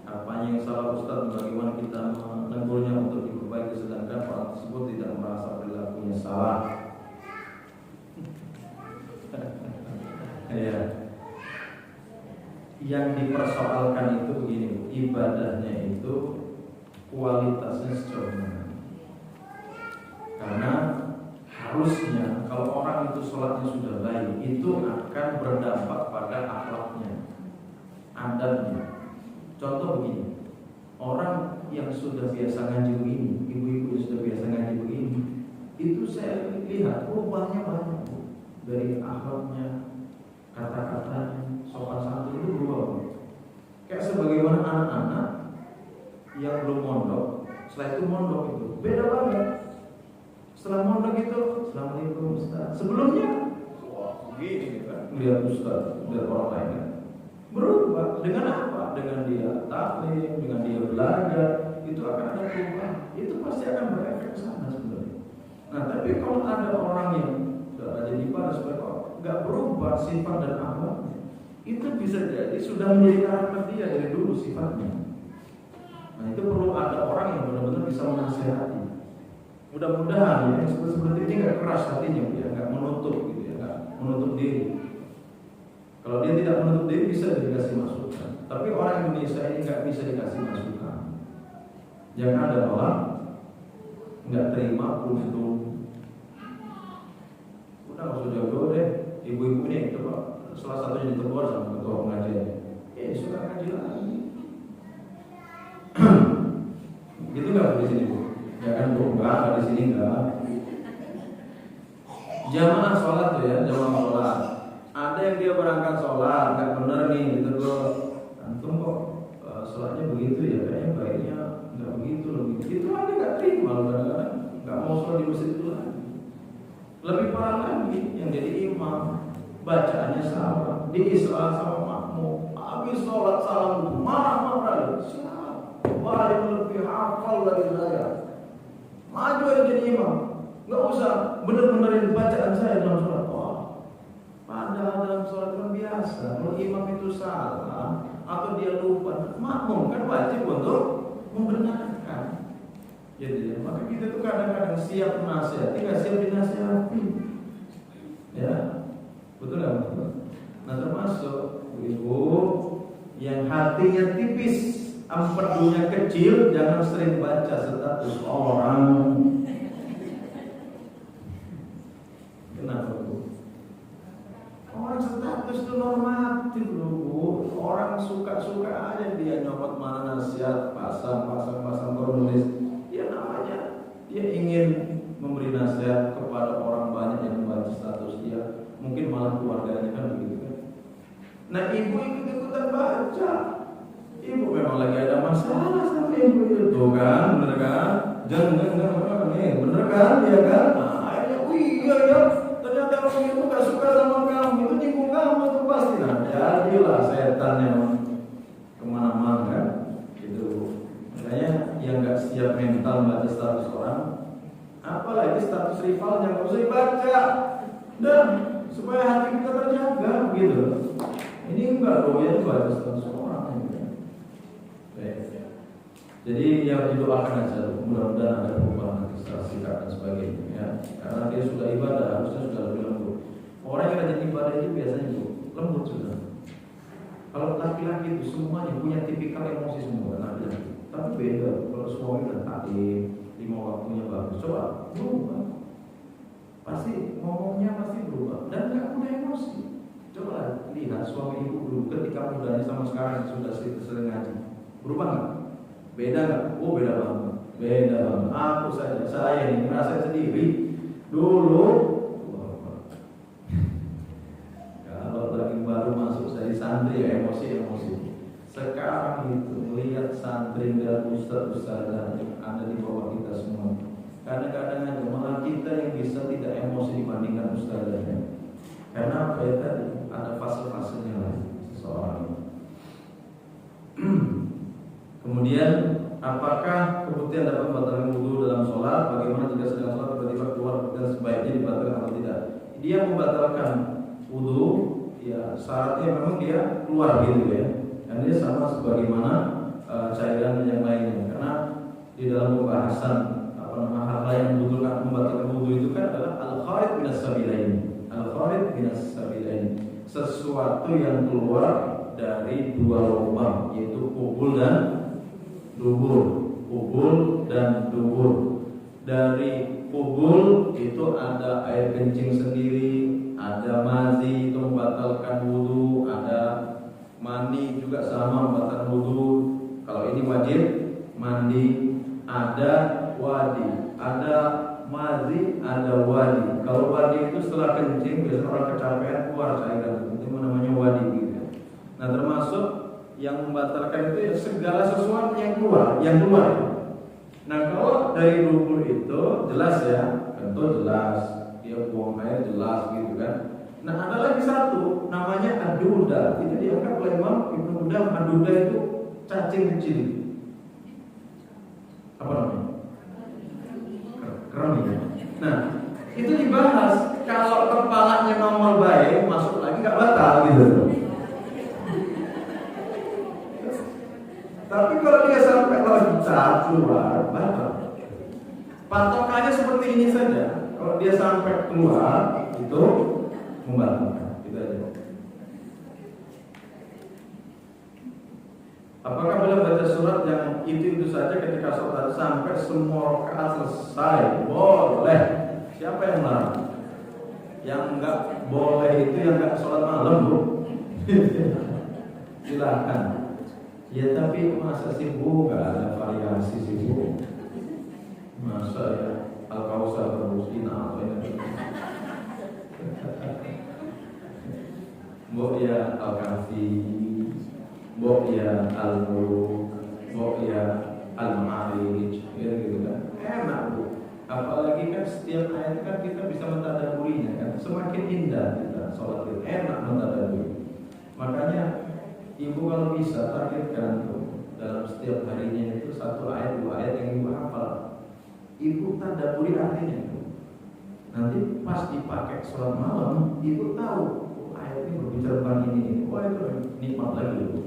Apanya yang salah Ustaz? Bagaimana kita menegurnya untuk diperbaiki sedangkan orang tersebut tidak merasa perilakunya salah? Ya. Yang dipersoalkan itu begini, ibadahnya itu kualitasnya sejauh mana? Karena harusnya kalau orang itu sholatnya sudah baik, itu akan berdampak pada akhlaknya, adabnya. Contoh begini, orang yang sudah biasa ngaji begini, ibu-ibu yang sudah biasa ngaji begini, itu saya lihat perubahannya banyak, dari akhlaknya, kata-katanya, sopan santun itu berubah. Kayak sebagaimana anak-anak yang belum mondok, setelah itu mondok itu beda banget. Setelah mondok itu, Assalamualaikum Ustaz. Sebelumnya, wah begini kan, melihat Ustaz dari orang lain kan. Berubah dengan apa? Dengan dia taklim, dengan dia belajar, itu akan ada perubahan. Itu pasti akan berefek ke sana sebenarnya. Nah, tapi kalau ada orang yang sudah jadi pada supaya nggak berubah sifat dan akhlaknya, itu bisa jadi sudah menjadi karakter dia dari dulu sifatnya. Nah, itu perlu ada orang yang benar-benar bisa menasihati. Mudah-mudahan ya, seperti ini nggak keras hatinya, ya, nggak menutup gitu ya, nggak menutup diri. Kalau dia tidak menutup diri bisa dikasih masukan. Tapi orang Indonesia ini nggak bisa dikasih masukan. Jangan ada orang nggak terima untung. Udah nggak usah jauh-jauh deh. Ibu-ibu ini coba salah satunya ditegur sama ketua pengajian. Suka ngaji lagi. Gitu nggak di sini Bu? Ya kan Bu, nggak di sini nggak. Jamaah sholat tuh ya, jamaah sholat. Ada yang dia berangkat sholat nggak benar nih, ditegur. Antum kok sholatnya begitu ya? Kayaknya baiknya nggak begitu loh. Itu aja nggak terima loh, kadang-kadang nggak mau sholat di masjid itu lagi. Lebih parah lagi yang jadi imam, bacaannya salah, diislah sama makmum. Habis sholat salam marah-marah. Siapa yang lebih hafal dari saya? Maju aja jadi imam. Nggak usah bener-benerin bacaan saya dalam sholat. Padahal dalam sholat kan biasa. Kalau imam itu salah atau dia lupa, makmum kan wajib untuk membenarkan. Jadi maka kita tuh kadang-kadang siap menasihati, nggak siap dinasihati. Ya, betul nggak betul? Nah termasuk ibu yang hatinya tipis, empedunya kecil, jangan sering baca status orang. Kenapa Bu? Orang status itu normatif loh Bu. Orang suka-suka aja dia nyopot mana nasihat, pasang penulis. Ya namanya dia ingin memberi nasihat kepada orang banyak yang membaca status dia. Mungkin malah keluarganya kan begitu kan. Nah ibu ikut-ikutan baca. Ibu memang lagi ada masalah sama ibu itu kan, bener kan? Jangan nih, bener kan? Iya kan? Nah, akhirnya, iya ya, ternyata orang itu gak suka sama kamu, itu nyinggung kamu itu pasti. Nah, jadilah setan yang kemana-mana kan? Gitu. Makanya yang gak siap mental baca status orang, apalagi status rivalnya nggak usah dibaca, dan supaya hati kita terjaga gitu. Ini enggak doyan baca status orang gitu. Jadi yang didoakan aja, mudah-mudahan ada perubahan nanti secara sikap dan sebagainya ya. Karena dia sudah ibadah, harusnya sudah lebih lembut. Orang yang rajin ibadah itu biasanya lembut sudah. Kalau laki-laki itu semuanya punya tipikal emosi semua, laki-laki. Tapi beda kalau suami dan taklim, 5 waktunya bagus, coba berubah. Pasti ngomongnya pasti berubah dan nggak mudah emosi. Coba lihat suami ibu dulu ketika mudanya sama sekarang sudah sering ngaji, berubah nggak? Beda nggak? Oh beda banget, beda banget. Aku saya ini merasa sendiri dulu. Kalau lagi baru masuk saya santri ya emosi. Sekarang itu melihat santri dan ustaz-ustazah ada di bawah kita semua. Kadang-kadang aja malah kita yang bisa tidak emosi dibandingkan ustazahnya. Karena apa ya tadi ada fase-fasenya lah seseorang. Kemudian apakah keputihan dapat membatalkan wudu dalam sholat? Bagaimana jika sedang sholat tiba-tiba keluar dan sebaiknya dibatalkan atau tidak? Dia membatalkan wudu, ya syaratnya memang dia keluar gitu ya. Dan dia sama sebagaimana cairan yang lainnya. Karena di dalam pembahasan hal-hal yang membatalkan wudu itu kan adalah al-kharij minas sabilain. Al-kharij minas sabilain, sesuatu yang keluar dari dua lubang, yaitu kubul dan dubur. Kubul dan dubur. Dari kubul itu ada air kencing sendiri, ada mazi itu membatalkan wudu, ada mani juga sama membatalkan wudu. Kalau ini wajib mandi. Ada wadi, ada mazi, ada wadi. Kalau wadi itu setelah kencing biasanya orang kecapean keluar cairan, itu namanya wadi gitu. Nah termasuk yang membatalkan itu ya segala sesuatu yang keluar. Nah kalau dari dubur itu jelas ya, tentu jelas dia buang air jelas gitu kan. Nah ada lagi satu namanya aduda. Itu dianggap oleh Imam Ibnu Qudam, aduda itu cacing kecil. Apa namanya? Kerami ya. Nah itu dibahas kalau kepalanya normal baik masuk lagi nggak batal gitu. Tapi kalau dia sampai loncat keluar, batal. Patokannya seperti ini saja. Kalau dia sampai keluar, itu membatalkan. Gitu aja. Apakah boleh baca surat yang itu saja ketika sholat sampai semua rakaat selesai? Boleh. Siapa yang melarang? Yang enggak boleh itu yang enggak sholat malam, Bu. Silakan. Ya tapi masa sih Bu nggak ada variasi sih Bu? Masa ya Al-Kausar Al-Rusina atau ini? Mbok ya Al-Kafi, mbok ya Al-Muluk, mbok ya Al-Ma'arij, gitu kan? Enak Bu. Apalagi kan setiap ayat kan kita bisa mentadaburinya kan. Semakin indah kita sholat itu, enak mentadaburi. Makanya Ibu kalau bisa targetkan dalam setiap harinya itu 1 ayat 2 ayat yang Ibu hafal. Ibu tadaburi artinya itu. Nanti pas dipakai sholat malam, Ibu tahu ayat ini berbicara tentang ini. Wah itu nikmat lagi Ibu.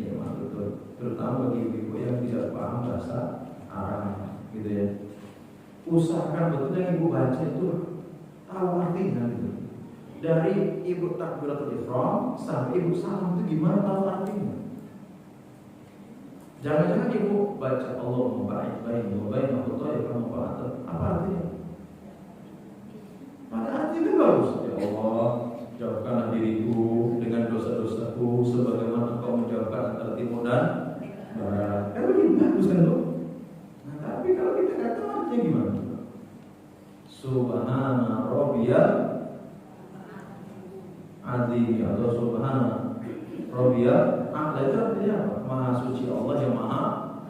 Nikmat betul. Terutama bagi ibu yang bisa paham bahasa Arab, gitu ya. Usahakan betul yang Ibu baca itu tahu artinya gitu. Dari Ibu takbiratul ihram sampai Ibu salam itu gimana tahu artinya? Jangan-jangan Ibu baca Allahumma ba'id baini wa baina khataaya kama ba'adta. Apa artinya? Pada artinya bagus. Ya Allah, jauhkanlah diriku dengan dosa-dosaku sebagaimana Engkau menjauhkan antara timur dan barat. Kan begitu bagus kan tuh? Nah, tapi kalau kita nggak tahu artinya gimana? Subhana rabbiyal azim atau subhana rabbiyal a'la, itu artinya apa? Maha suci Allah yang maha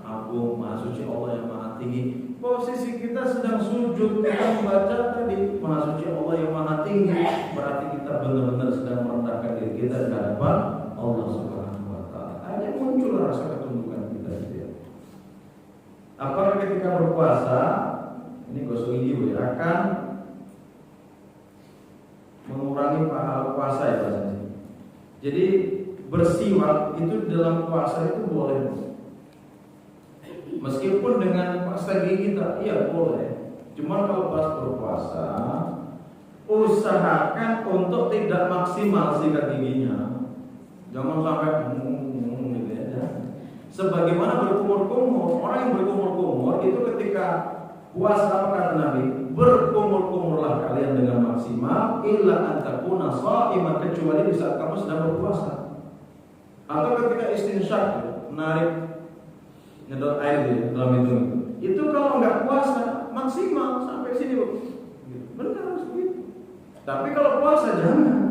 agung, maha suci Allah yang maha tinggi. Posisi kita sedang sujud, kita membaca tadi maha suci Allah yang maha tinggi, berarti kita benar-benar sedang merendahkan diri kita di hadapan Allah Subhanahu wa taala. Hanya muncul rasa ketundukan kita gitu ya. Apakah ketika berpuasa, ini Ini gosok gigi akan mengurangi pahala puasa ya bahasanya. Jadi bersiwak itu dalam puasa itu boleh. Meskipun dengan pasta gigi kita, iya boleh. Cuma kalau pas berpuasa, usahakan untuk tidak maksimal sikat giginya. Jangan sampai gitu ya. Sebagaimana berkumur-kumur, orang yang berkumur-kumur itu ketika puasa apa kata Nabi? Berkumur-kumurlah kalian dengan maksimal illa an takuna sha'iman, kecuali di saat kamu sedang berpuasa. Atau ketika istinsyak, menarik nyedot air di dalam hidung itu kalau nggak puasa maksimal sampai sini Bu. Benar begitu. Tapi kalau puasa jangan.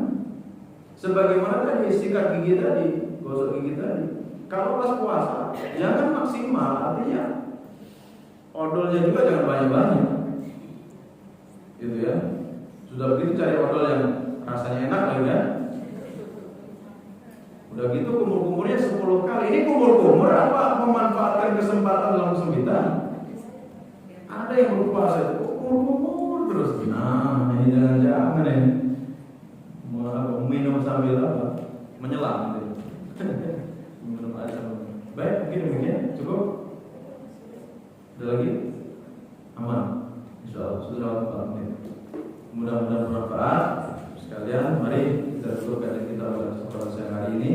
Sebagaimana tadi sikat gigi tadi, gosok gigi tadi. Kalau pas puasa jangan maksimal, artinya odolnya juga jangan banyak-banyak. Gitu ya. Sudah begitu cari odol yang rasanya enak lagi ya. Udah gitu kumur-kumurnya 10 kali. Ini kumur-kumur apa memanfaatkan kesempatan dalam kesempitan? Ada yang berpuasa itu kumur-kumur terus. Nah, ini jangan-jangan ya. Minum sambil apa? Menyelam gitu. Minum air sambil. Baik, mungkin demikian. Cukup. Ada lagi? Aman. Insyaallah sudah 4 menit. Mudah-mudahan bermanfaat. Sekalian, mari kita duduk pada kita pada kesempatan siang hari ini.